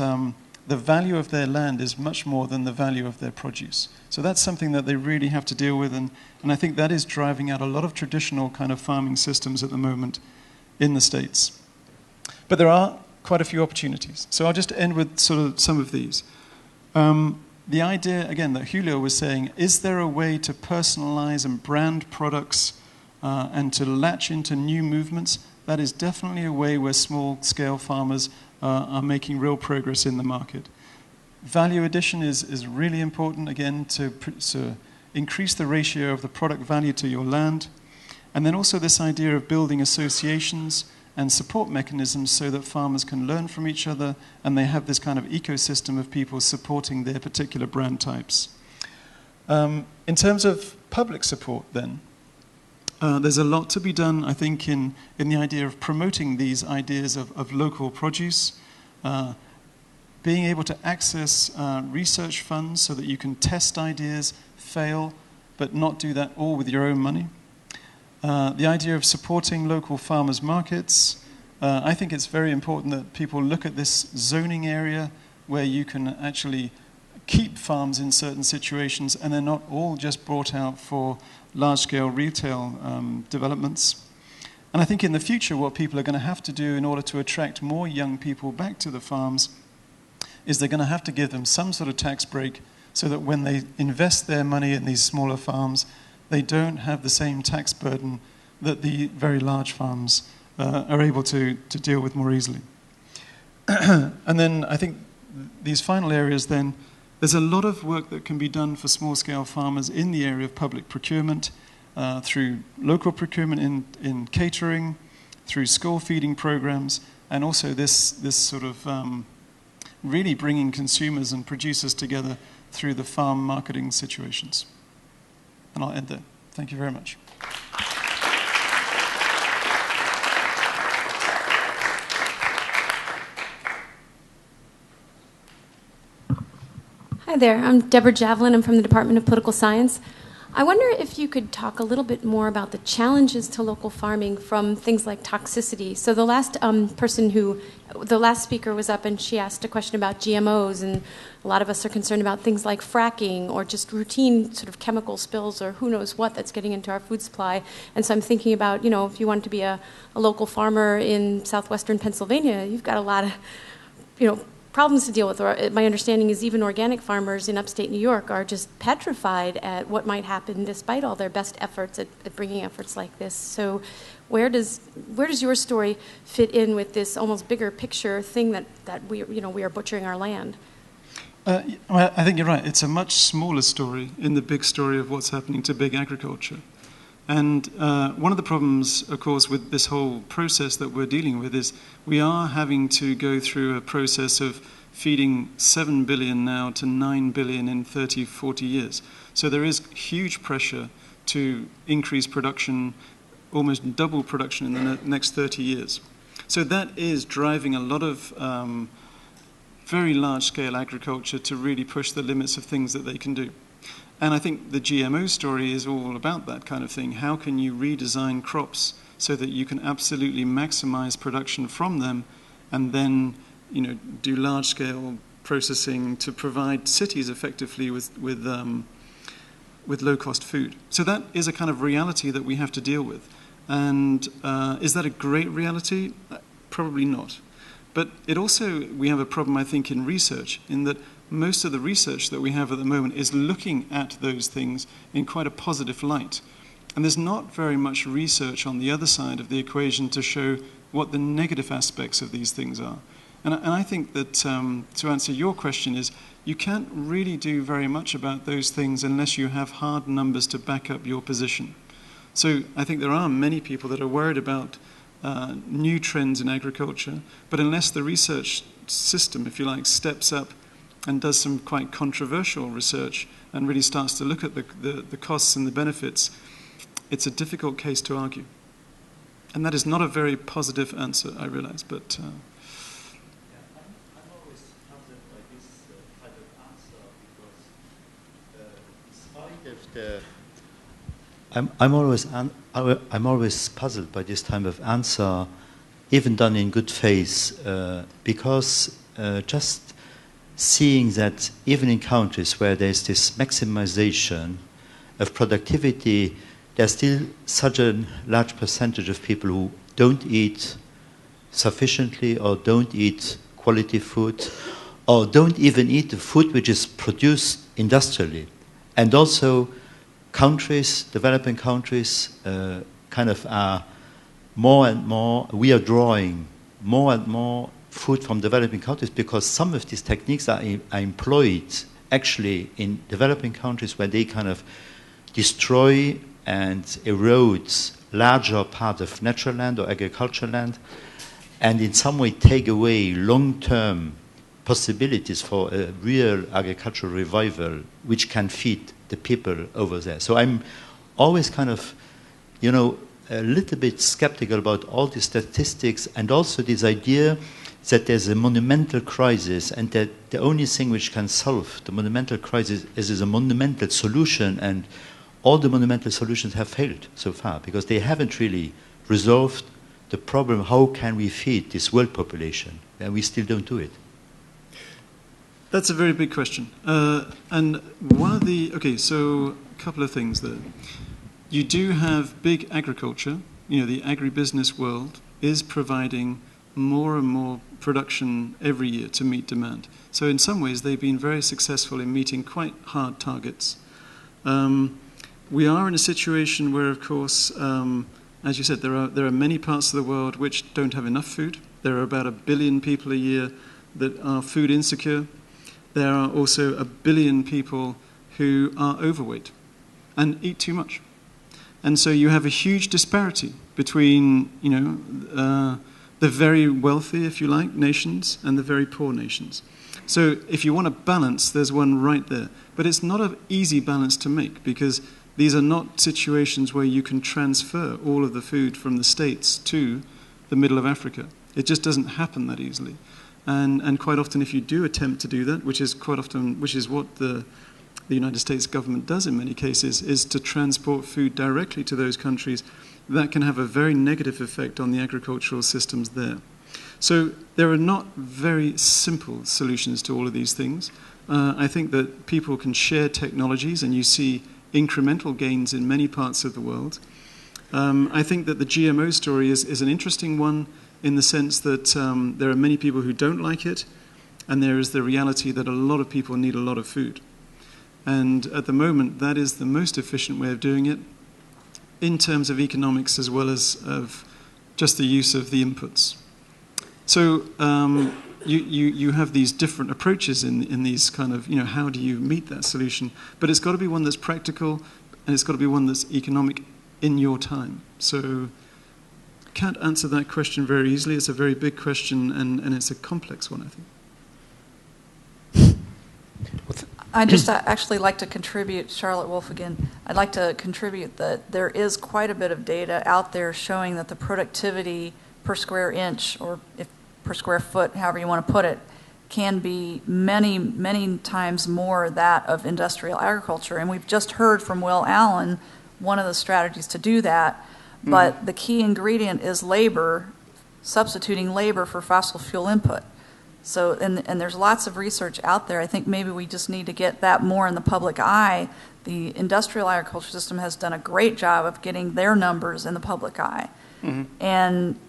the value of their land is much more than the value of their produce. So that's something that they really have to deal with, and I think that is driving out a lot of traditional kind of farming systems at the moment in the States. But there are quite a few opportunities. So I'll just end with sort of some of these. The idea, again, that Julio was saying, is there a way to personalize and brand products and to latch into new movements? That is definitely a way where small-scale farmers are making real progress in the market. Value addition is really important, again, to increase the ratio of the product value to your land. And then also this idea of building associations and support mechanisms so that farmers can learn from each other and they have this kind of ecosystem of people supporting their particular brand types. In terms of public support then, there's a lot to be done, I think, in the idea of promoting these ideas of local produce, being able to access research funds so that you can test ideas, fail, but not do that all with your own money. The idea of supporting local farmers' markets. I think it's very important that people look at this zoning area where you can actually keep farms in certain situations and they're not all just brought out for large-scale retail developments. And I think in the future what people are going to have to do in order to attract more young people back to the farms is they're going to have to give them some sort of tax break so that when they invest their money in these smaller farms, they don't have the same tax burden that the very large farms are able to deal with more easily. And then I think these final areas then, there's a lot of work that can be done for small-scale farmers in the area of public procurement, through local procurement in catering, through school feeding programs, and also this sort of really bringing consumers and producers together through the farm marketing situations. And I'll end there. Thank you very much. Hi Hi there, I'm Deborah Javelin. I'm from the Department of Political Science. I wonder if you could talk a little bit more about the challenges to local farming from things like toxicity. So the last the last speaker was up and she asked a question about GMOs, and a lot of us are concerned about things like fracking or just routine sort of chemical spills or who knows what that's getting into our food supply. And so I'm thinking about, if you want to be a local farmer in southwestern Pennsylvania, you've got a lot of, problems to deal with. Or my understanding is even organic farmers in upstate New York are just petrified at what might happen despite all their best efforts at bringing efforts like this. So where does your story fit in with this almost bigger picture thing that we are butchering our land? Well, I think you're right. It's a much smaller story in the big story of what's happening to big agriculture. And one of the problems, of course, with this whole process that we're dealing with is we are having to go through a process of feeding 7 billion now to 9 billion in 30, 40 years. So there is huge pressure to increase production, almost double production in the next 30 years. So that is driving a lot of very large-scale agriculture to really push the limits of things that they can do. And I think the GMO story is all about that kind of thing. How can you redesign crops so that you can absolutely maximize production from them and then, do large-scale processing to provide cities effectively with low-cost food. So that is a kind of reality that we have to deal with. And is that a great reality? Probably not. But we have a problem, I think, in research, in that most of the research that we have at the moment is looking at those things in quite a positive light. And there's not very much research on the other side of the equation to show what the negative aspects of these things are. And I think that to answer your question is, you can't really do very much about those things unless you have hard numbers to back up your position. So I think there are many people that are worried about new trends in agriculture, but unless the research system, if you like, steps up and does some quite controversial research and really starts to look at the costs and the benefits, it's a difficult case to argue. And that is not a very positive answer, I realize, but... I'm always puzzled by this type of answer because I'm always puzzled by this type of answer, even done in good faith, because just seeing that even in countries where there's this maximization of productivity, there's still such a large percentage of people who don't eat sufficiently or don't eat quality food or don't even eat the food which is produced industrially. And also countries, developing countries, kind of are more and more, we are drawing more and more food from developing countries because some of these techniques are employed actually in developing countries where they kind of destroy and erode larger part of natural land or agricultural land and in some way take away long-term possibilities for a real agricultural revival which can feed the people over there. So I'm always kind of, a little bit skeptical about all the statistics and also this idea that there's a monumental crisis and that the only thing which can solve the monumental crisis is a monumental solution, and all the monumental solutions have failed so far because they haven't really resolved the problem, how can we feed this world population? And we still don't do it. That's a very big question. And so a couple of things there. You do have big agriculture, the agribusiness world is providing more and more production every year to meet demand. So in some ways, they've been very successful in meeting quite hard targets. We are in a situation where, of course, as you said, there are many parts of the world which don't have enough food. There are about 1 billion people a year that are food insecure. There are also 1 billion people who are overweight and eat too much. And so you have a huge disparity between, the very wealthy, if you like, nations and the very poor nations. So if you want a balance, there's one right there. But it's not an easy balance to make because these are not situations where you can transfer all of the food from the States to the middle of Africa. It just doesn't happen that easily. And quite often, if you do attempt to do that, which is what the United States government does in many cases, is to transport food directly to those countries, that can have a very negative effect on the agricultural systems there. So there are not very simple solutions to all of these things. I think that people can share technologies, and you see incremental gains in many parts of the world. I think that the GMO story is an interesting one in the sense that there are many people who don't like it, and there is the reality that a lot of people need a lot of food. And at the moment, that is the most efficient way of doing it in terms of economics as well as of just the use of the inputs. So you have these different approaches in these kind of, how do you meet that solution? But it's got to be one that's practical, and it's got to be one that's economic in your time. So can't answer that question very easily. It's a very big question, and it's a complex one, I think. I'd just actually like to contribute, Charlotte Wolf again, I'd like to contribute that there is quite a bit of data out there showing that the productivity per square inch, or if per square foot, however you want to put it, can be many, many times more that of industrial agriculture. And we've just heard from Will Allen one of the strategies to do that, but the key ingredient is labor, substituting labor for fossil fuel input. So, and there's lots of research out there. I think maybe we just need to get that more in the public eye. The industrial agriculture system has done a great job of getting their numbers in the public eye. And,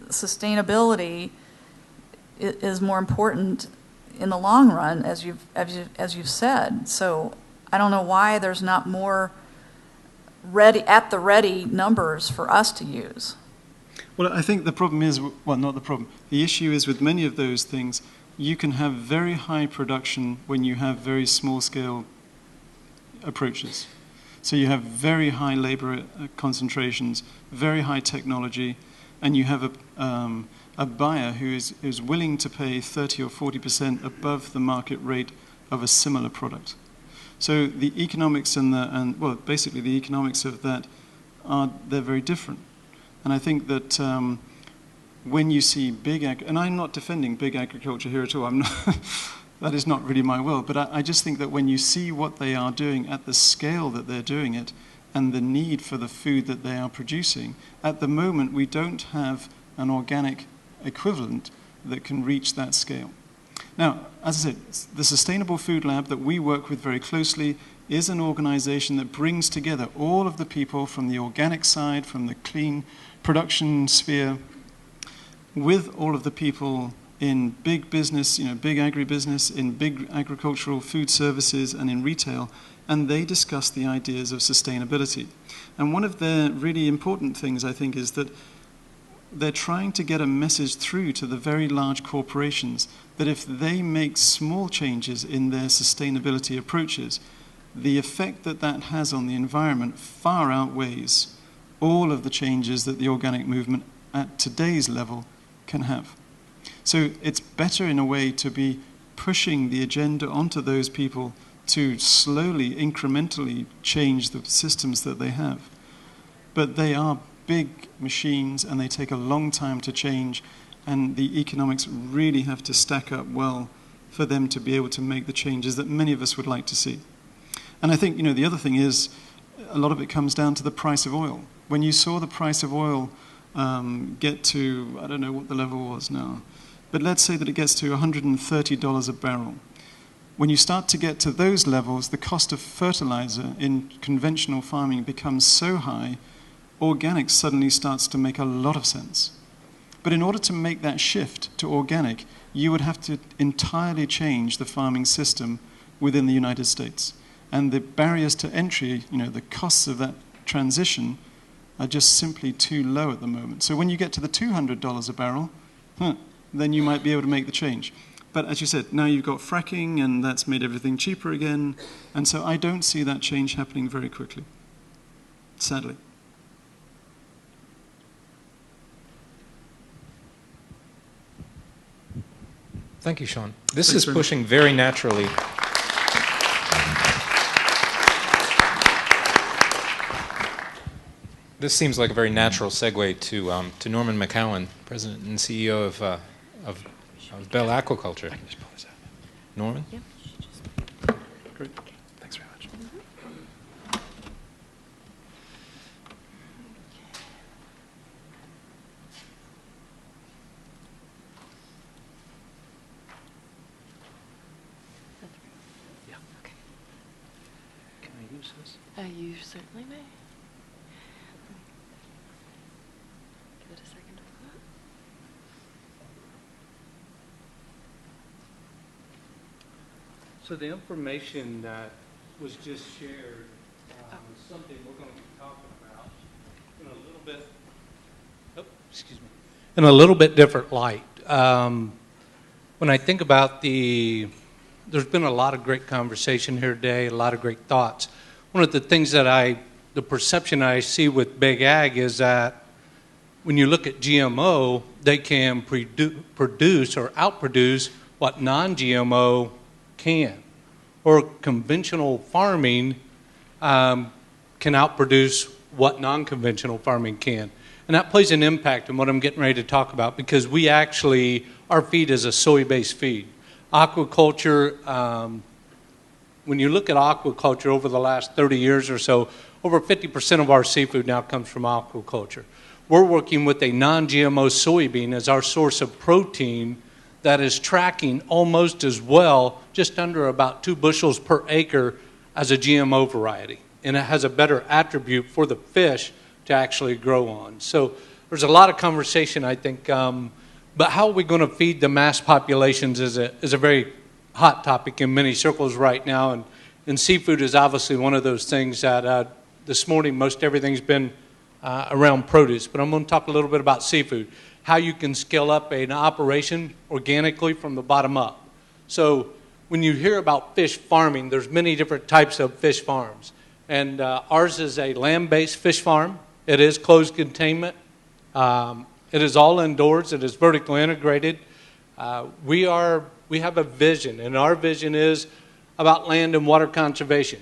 sustainability is more important in the long run, as you've said. So I don't know why there's not more ready numbers for us to use. Well, I think the problem is, well, not the problem. The issue is with many of those things, you can have very high production when you have very small-scale approaches. So you have very high labor concentrations, very high technology, and you have a buyer who is willing to pay 30 or 40% above the market rate of a similar product. So the economics basically the economics of that they're very different. And I think that when you see and I'm not defending big agriculture here at all, I'm not, that is not really my world, but I just think that when you see what they are doing at the scale that they're doing it, and the need for the food that they are producing, at the moment we don't have an organic equivalent that can reach that scale. Now, as I said, the Sustainable Food Lab that we work with very closely is an organization that brings together all of the people from the organic side, from the clean production sphere, with all of the people in big business, big agribusiness, in big agricultural food services, and in retail, and they discuss the ideas of sustainability. And one of the really important things, I think, is that they're trying to get a message through to the very large corporations that if they make small changes in their sustainability approaches, the effect that has on the environment far outweighs all of the changes that the organic movement at today's level can have. So it's better in a way to be pushing the agenda onto those people to slowly, incrementally change the systems that they have. But they are big machines, and they take a long time to change, and the economics really have to stack up well for them to be able to make the changes that many of us would like to see. And I think, the other thing is, a lot of it comes down to the price of oil. When you saw the price of oil get to, I don't know what the level was now, but let's say that it gets to $130 a barrel. When you start to get to those levels, the cost of fertilizer in conventional farming becomes so high, organic suddenly starts to make a lot of sense. But in order to make that shift to organic, you would have to entirely change the farming system within the United States. And the barriers to entry, the costs of that transition are just simply too low at the moment. So when you get to the $200 a barrel, then you might be able to make the change. But as you said, now you've got fracking, and that's made everything cheaper again. And so I don't see that change happening very quickly, sadly. Thank you, Sean. This is pushing very naturally. This seems like a very natural segue to Norman McCowan, President and CEO of of Bell Aquaculture. Norman? Yep. Great. Thanks very much. Yeah. Okay. Can I use this? You certainly may. Give it a second to pull up. So the information that was just shared is something we're going to be talking about in a little bit, in a little bit different light. When I think about there's been a lot of great conversation here today, a lot of great thoughts. One of the things that the perception I see with Big Ag is that when you look at GMO, they can produce or outproduce what non-GMO can, or conventional farming can outproduce what non-conventional farming can. And that plays an impact on what I'm getting ready to talk about, because our feed is a soy-based feed. Aquaculture, when you look at aquaculture over the last 30 years or so, over 50% of our seafood now comes from aquaculture. We're working with a non-GMO soybean as our source of protein that is tracking almost as well, just under about 2 bushels per acre, as a GMO variety. And it has a better attribute for the fish to actually grow on. So there's a lot of conversation, I think, but how are we going to feed the mass populations is a very hot topic in many circles right now, and seafood is obviously one of those things that this morning most everything's been around produce, but I'm going to talk a little bit about seafood, how you can scale up an operation organically from the bottom up. So when you hear about fish farming, there's many different types of fish farms, and ours is a land-based fish farm. It is closed containment. It is all indoors. It is vertically integrated. We have a vision, and our vision is about land and water conservation.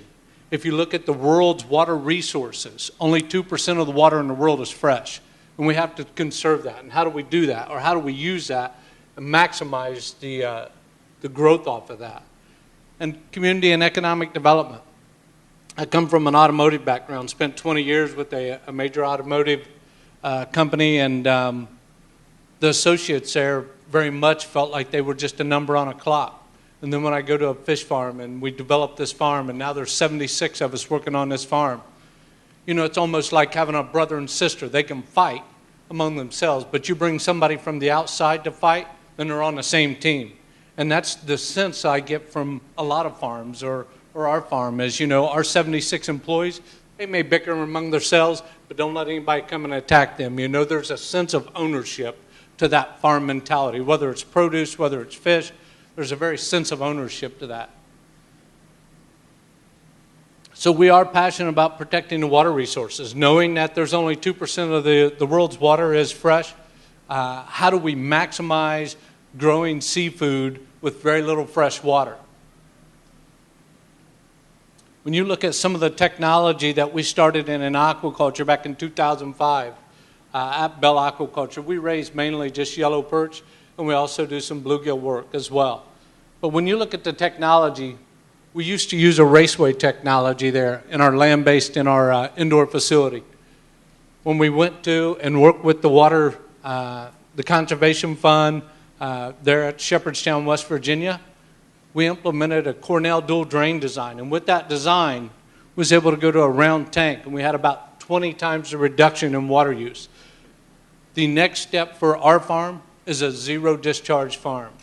If you look at the world's water resources, only 2% of the water in the world is fresh, and we have to conserve that. And how do we do that, or how do we use that and maximize the growth off of that? And community and economic development. I come from an automotive background, spent 20 years with a major automotive company, and the associates there very much felt like they were just a number on a clock. And then when I go to a fish farm and we develop this farm, and now there's 76 of us working on this farm, it's almost like having a brother and sister. They can fight among themselves, but you bring somebody from the outside to fight, then they're on the same team. And that's the sense I get from a lot of farms, or our farm is, our 76 employees, they may bicker among themselves, but don't let anybody come and attack them. There's a sense of ownership to that farm mentality, whether it's produce, whether it's fish. There's a very sense of ownership to that. So we are passionate about protecting the water resources, knowing that there's only 2% of the world's water is fresh. How do we maximize growing seafood with very little fresh water? When you look at some of the technology that we started in aquaculture back in 2005, at Bell Aquaculture, we raise mainly just yellow perch, and we also do some bluegill work as well. But when you look at the technology, we used to use a raceway technology there in our land-based, in our indoor facility. When we went to and worked with the water, the Conservation Fund there at Shepherdstown, West Virginia, we implemented a Cornell dual drain design. And with that design, was able to go to a round tank, and we had about 20 times the reduction in water use. The next step for our farm is a zero discharge farm.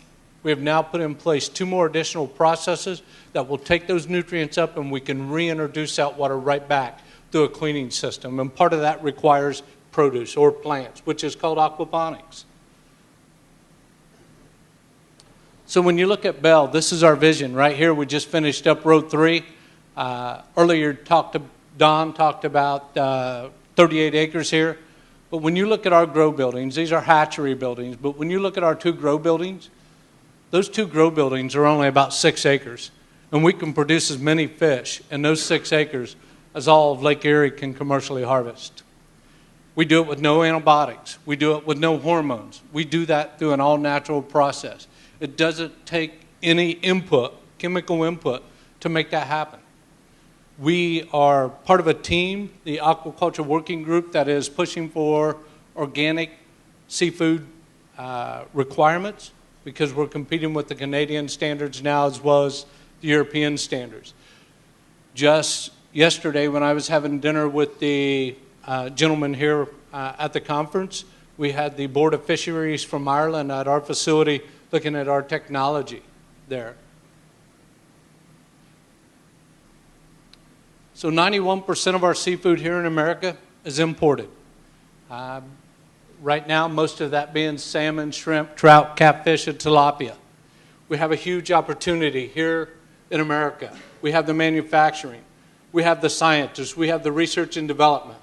We have now put in place 2 more additional processes that will take those nutrients up, and we can reintroduce that water right back through a cleaning system. And part of that requires produce or plants, which is called aquaponics. So when you look at Bell, this is our vision. Right here, we just finished up row 3. Earlier, Don talked about 38 acres here. But when you look at our grow buildings, these are hatchery buildings, but when you look at our 2 grow buildings, those 2 grow buildings are only about 6 acres. And we can produce as many fish in those 6 acres as all of Lake Erie can commercially harvest. We do it with no antibiotics. We do it with no hormones. We do that through an all-natural process. It doesn't take any input, chemical input, to make that happen. We are part of a team, the aquaculture working group, that is pushing for organic seafood requirements, because we're competing with the Canadian standards now as well as the European standards. Just yesterday, when I was having dinner with the gentleman here at the conference, we had the Board of Fisheries from Ireland at our facility looking at our technology there. So 91% of our seafood here in America is imported. Right now, most of that being salmon, shrimp, trout, catfish, and tilapia. We have a huge opportunity here in America. We have the manufacturing. We have the scientists. We have the research and development.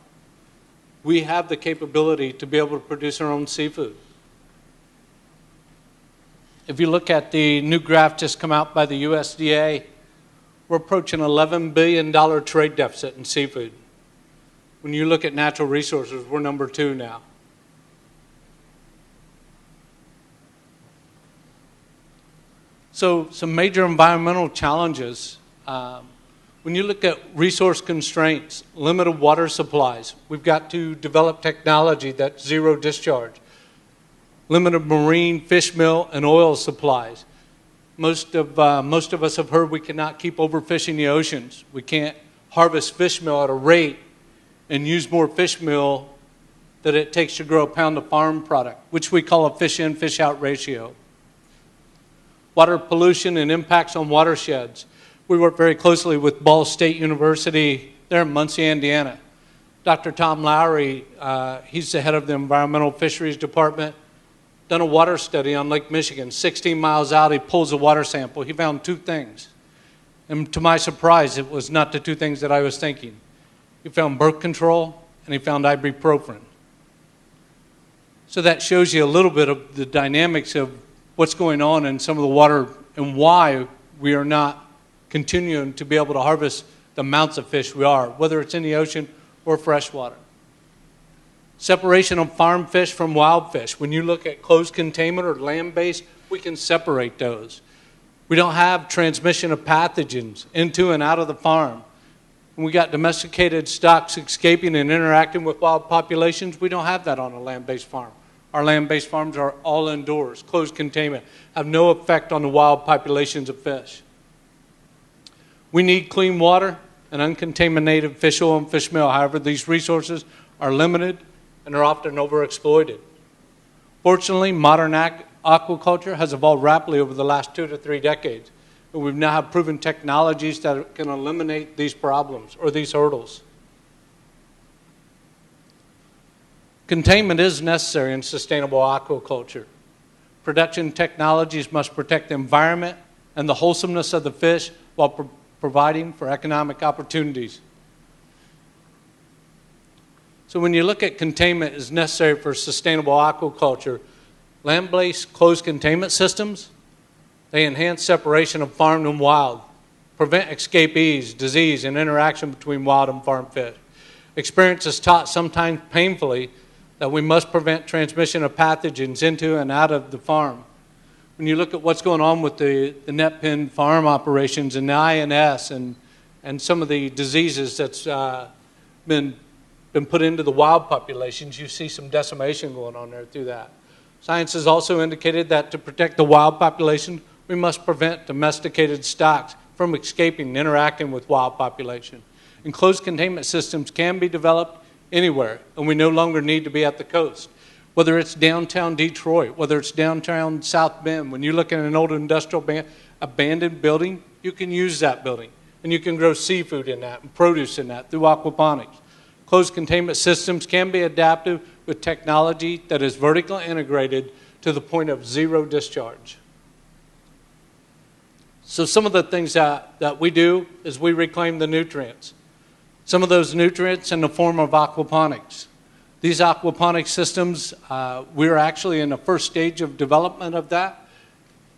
We have the capability to be able to produce our own seafood. If you look at the new graph just come out by the USDA, we're approaching $11 billion trade deficit in seafood. When you look at natural resources, we're number 2 now. So some major environmental challenges. When you look at resource constraints, limited water supplies, we've got to develop technology that's zero discharge. Limited marine fish meal and oil supplies. Most of us have heard we cannot keep overfishing the oceans. We can't harvest fish meal at a rate and use more fish meal that it takes to grow a pound of farm product, which we call a fish in, fish out ratio. Water pollution and impacts on watersheds. We work very closely with Ball State University there in Muncie, Indiana. Dr. Tom Lowry, he's the head of the Environmental Fisheries Department, done a water study on Lake Michigan. 16 miles out, he pulls a water sample. He found 2 things. And to my surprise, it was not the 2 things that I was thinking. He found birth control and he found ibuprofen. So that shows you a little bit of the dynamics of what's going on in some of the water and why we are not continuing to be able to harvest the amounts of fish we are, whether it's in the ocean or freshwater. Separation of farm fish from wild fish. When you look at closed containment or land-based, we can separate those. We don't have transmission of pathogens into and out of the farm. When we got domesticated stocks escaping and interacting with wild populations, we don't have that on a land-based farm. Our land-based farms are all indoors, closed containment, have no effect on the wild populations of fish. We need clean water and uncontaminated fish oil and fish meal. However, these resources are limited and are often overexploited. Fortunately, modern aquaculture has evolved rapidly over the last 2 to 3 decades. And we now have proven technologies that can eliminate these problems or these hurdles. Containment is necessary in sustainable aquaculture. Production technologies must protect the environment and the wholesomeness of the fish while providing for economic opportunities. So when you look at containment is necessary for sustainable aquaculture, land-based closed containment systems, they enhance separation of farmed and wild, prevent escapees, disease, and interaction between wild and farm fish. Experience has taught, sometimes painfully, that we must prevent transmission of pathogens into and out of the farm. When you look at what's going on with the net pen farm operations and the INS and some of the diseases that's been put into the wild populations, you see some decimation going on there through that. Science has also indicated that to protect the wild population, we must prevent domesticated stocks from escaping and interacting with wild population. And closed containment systems can be developed anywhere, and we no longer need to be at the coast. Whether it's downtown Detroit, whether it's downtown South Bend, when you look at an old industrial abandoned building, you can use that building, and you can grow seafood in that and produce in that through aquaponics. Closed containment systems can be adapted with technology that is vertically integrated to the point of zero discharge. So some of the things that we do is we reclaim the nutrients. Some of those nutrients in the form of aquaponics. These aquaponic systems, we're actually in the first stage of development of that.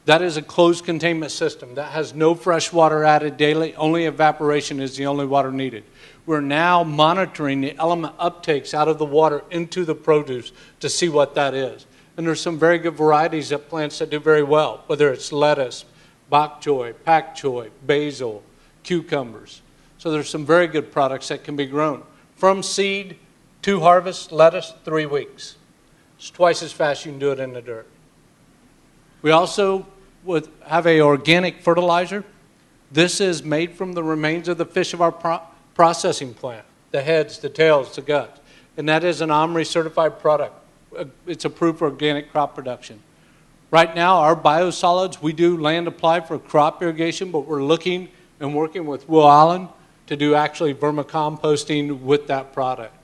That is a closed containment system. That has no fresh water added daily. Only evaporation is the only water needed. We're now monitoring the element uptakes out of the water into the produce to see what that is. And there's some very good varieties of plants that do very well, whether it's lettuce, bok choy, pak choy, basil, cucumbers. So there's some very good products that can be grown. From seed to harvest, lettuce, 3 weeks. It's twice as fast you can do it in the dirt. We also would have an organic fertilizer. This is made from the remains of the fish of our processing plant, the heads, the tails, the guts. And that is an OMRI certified product. It's approved for organic crop production. Right now, our biosolids, we do land apply for crop irrigation, but we're looking and working with Will Allen to do actually vermicomposting with that product.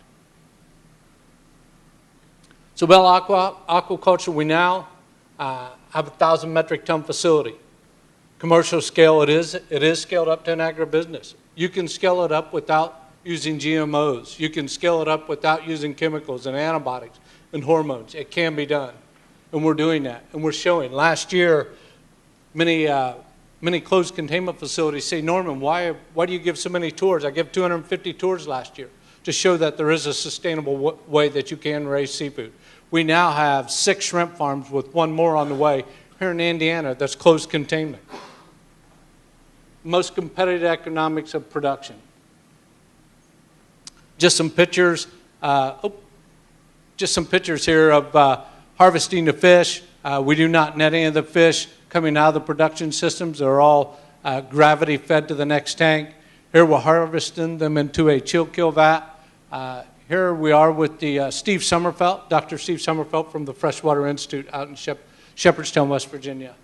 So Bell Aquaculture, we now have a 1,000 metric ton facility. Commercial scale, it is scaled up to an agribusiness. You can scale it up without using GMOs. You can scale it up without using chemicals and antibiotics and hormones. It can be done. And we're doing that. And we're showing. Last year, many closed containment facilities say, Norman, why do you give so many tours? I gave 250 tours last year to show that there is a sustainable way that you can raise seafood. We now have 6 shrimp farms with 1 more on the way here in Indiana that's closed containment. Most competitive economics of production. Just some pictures. Just some pictures here of harvesting the fish. We do not net any of the fish coming out of the production systems. They're all gravity fed to the next tank. Here we're harvesting them into a chill kill vat. Here we are with the Steve Sommerfeld, Dr. Steve Sommerfeld from the Freshwater Institute out in Shepherdstown, West Virginia.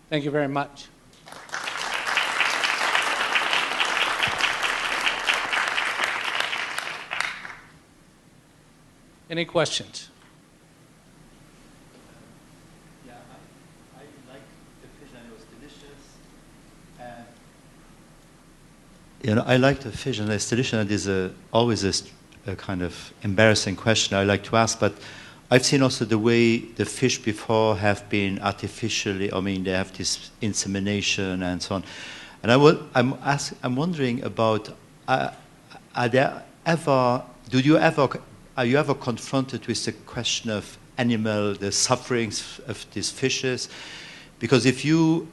Thank you very much. Any questions? Yeah, I like the fish and it was delicious. And I like the fish and it's delicious. And it is always a kind of embarrassing question I like to ask, but I've seen also the way the fish before have been artificially, I mean, they have this insemination and so on. And I'm wondering about, are you ever confronted with the question of the sufferings of these fishes? Because if you,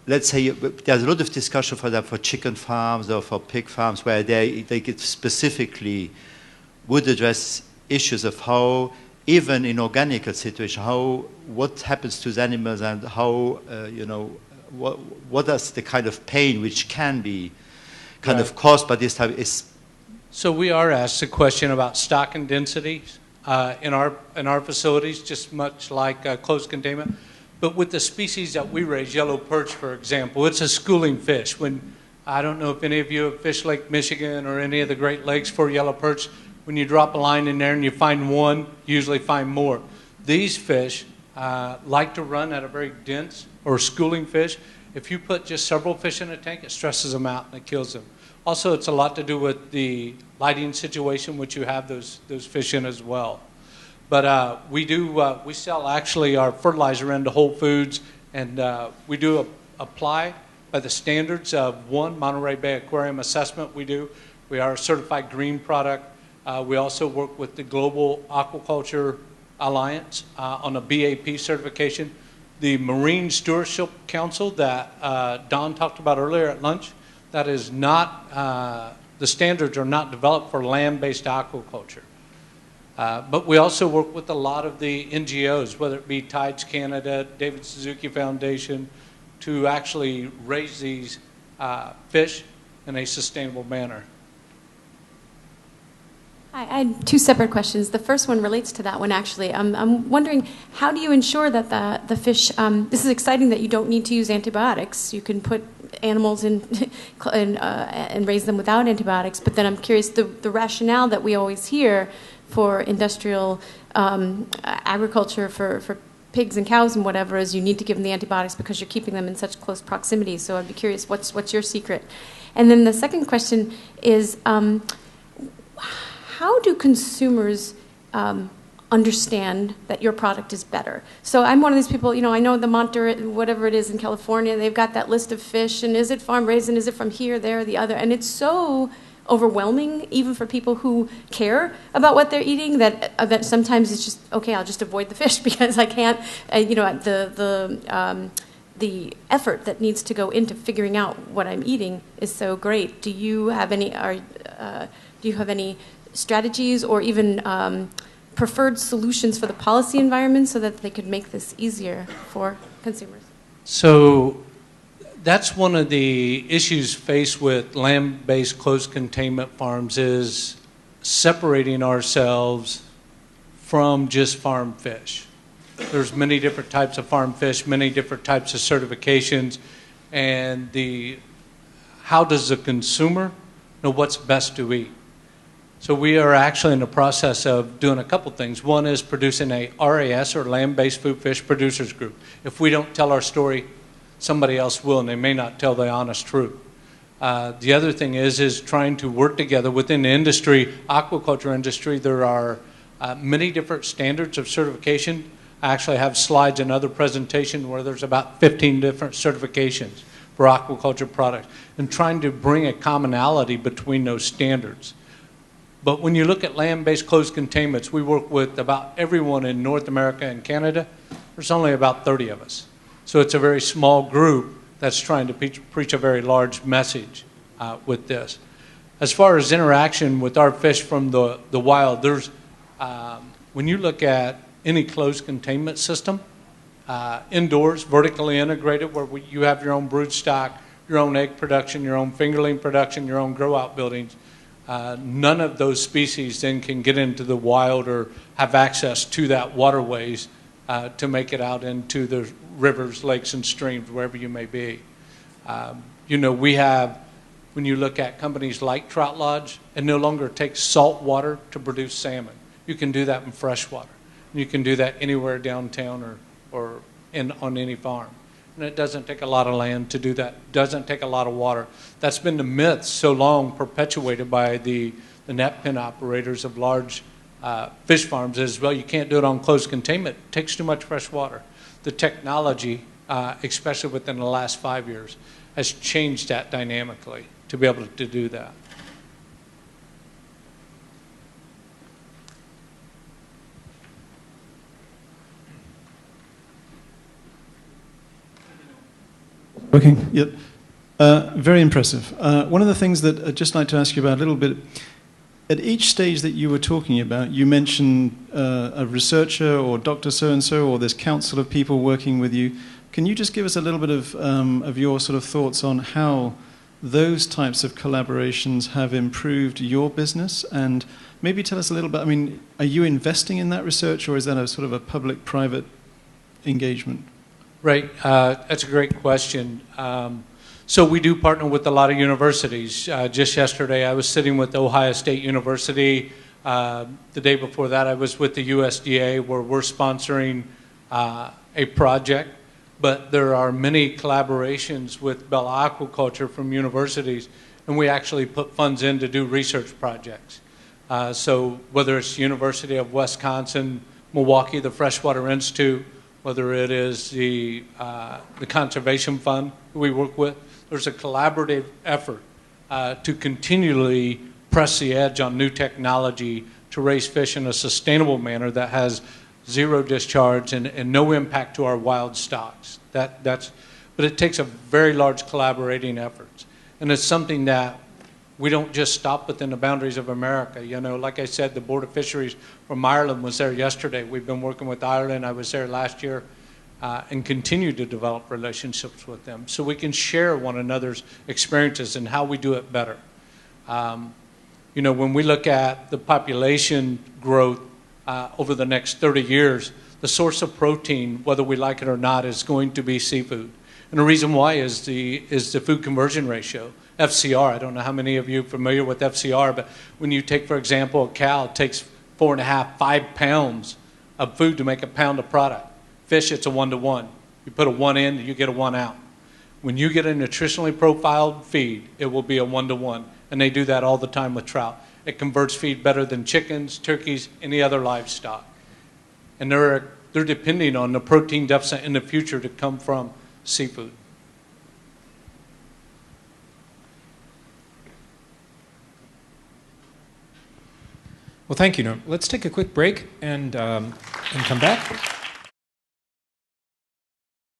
let's say, there's a lot of discussion for that for chicken farms or for pig farms where they specifically would address issues of how, even in organic situation, what happens to the animals and how, what is the kind of pain which can be kind of caused by this type is. So we are asked a question about stock and density in our facilities, just much like closed containment. But with the species that we raise, yellow perch, for example, it's a schooling fish. I don't know if any of you have fished Lake Michigan or any of the Great Lakes for yellow perch. When you drop a line in there and you find one, you usually find more. These fish like to run at a very dense or schooling fish. If you put just several fish in a tank, it stresses them out and it kills them. Also, it's a lot to do with the lighting situation, which you have those fish in as well. But we sell actually our fertilizer into Whole Foods, and we do apply by the standards of Monterey Bay Aquarium assessment We are a certified green product. We also work with the Global Aquaculture Alliance on a BAP certification. The Marine Stewardship Council that Don talked about earlier at lunch, that is not, the standards are not developed for land-based aquaculture. But we also work with a lot of the NGOs, whether it be Tides Canada, David Suzuki Foundation, to actually raise these fish in a sustainable manner. I had 2 separate questions. The first one relates to that one, actually. I'm wondering, how do you ensure that the fish, this is exciting that you don't need to use antibiotics. You can put animals in and raise them without antibiotics, but then I'm curious, the rationale that we always hear for industrial agriculture for pigs and cows and whatever is you need to give them the antibiotics because you're keeping them in such close proximity. So I'd be curious, what's your secret? And then the second question is, how do consumers understand that your product is better. So I'm one of these people, you know, I know the Monterey, whatever it is in California, they've got that list of fish, and is it farm raised, and is it from here, there, the other, and it's so overwhelming, even for people who care about what they're eating, that sometimes it's just, okay, I'll just avoid the fish because I can't, you know, the effort that needs to go into figuring out what I'm eating is so great. Do you have any, strategies or even preferred solutions for the policy environment so that they could make this easier for consumers? So that's one of the issues faced with land-based closed containment farms is separating ourselves from just farm fish. There's many different types of farm fish, many different types of certifications, and how does the consumer know what's best to eat? So we are actually in the process of doing a couple things. One is producing a RAS, or Land-Based Food Fish Producers Group. If we don't tell our story, somebody else will, and they may not tell the honest truth. The other thing is trying to work together within the industry, aquaculture industry. There are many different standards of certification. I actually have slides in other presentations where there's about 15 different certifications for aquaculture products, and trying to bring a commonality between those standards. But when you look at land-based closed containments, we work with about everyone in North America and Canada. There's only about 30 of us. So it's a very small group that's trying to preach a very large message with this. As far as interaction with our fish from the wild, there's, when you look at any closed containment system, indoors, vertically integrated, where you have your own brood stock, your own egg production, your own fingerling production, your own grow-out buildings, none of those species then can get into the wild or have access to that waterways to make it out into the rivers, lakes, and streams, wherever you may be. You know, we have, when you look at companies like Trout Lodge, it no longer takes salt water to produce salmon. You can do that in freshwater. You can do that anywhere downtown or on any farm. And it doesn't take a lot of land to do that. It doesn't take a lot of water. That's been the myth so long perpetuated by the net pen operators of large fish farms is, well, you can't do it on closed containment. It takes too much fresh water. The technology, especially within the last 5 years, has changed that dynamically to be able to do that. Working? Yep. Very impressive. One of the things that I'd just like to ask you about a little bit, at each stage that you were talking about, you mentioned a researcher or Dr. so-and-so or this council of people working with you. Can you just give us a little bit of your sort of thoughts on how those types of collaborations have improved your business? And maybe tell us a little bit, I mean, are you investing in that research, or is that a sort of a public-private engagement? Right. That's a great question. So we do partner with a lot of universities. Just yesterday, I was sitting with Ohio State University. The day before that, I was with the USDA, where we're sponsoring a project. But there are many collaborations with Bella Aquaculture from universities, and we actually put funds in to do research projects. So whether it's University of Wisconsin, Milwaukee, the Freshwater Institute, whether it is the Conservation Fund we work with, there's a collaborative effort to continually press the edge on new technology to raise fish in a sustainable manner that has zero discharge and no impact to our wild stocks. But it takes a very large collaborating effort. And it's something that we don't just stop within the boundaries of America. You know, like I said, the Board of Fisheries from Ireland was there yesterday. We've been working with Ireland. I was there last year and continue to develop relationships with them so we can share one another's experiences and how we do it better. You know, when we look at the population growth over the next 30 years, the source of protein, whether we like it or not, is going to be seafood. And the reason why is the food conversion ratio. FCR, I don't know how many of you are familiar with FCR, but when you take, for example, a cow, it takes 4.5, 5 pounds of food to make a pound of product. Fish, it's a 1-to-1. You put a 1 in, you get a 1 out. When you get a nutritionally profiled feed, it will be a 1-to-1. And they do that all the time with trout. It converts feed better than chickens, turkeys, any other livestock. and they're depending on the protein deficit in the future to come from seafood. Well, thank you, Norm. Let's take a quick break and come back.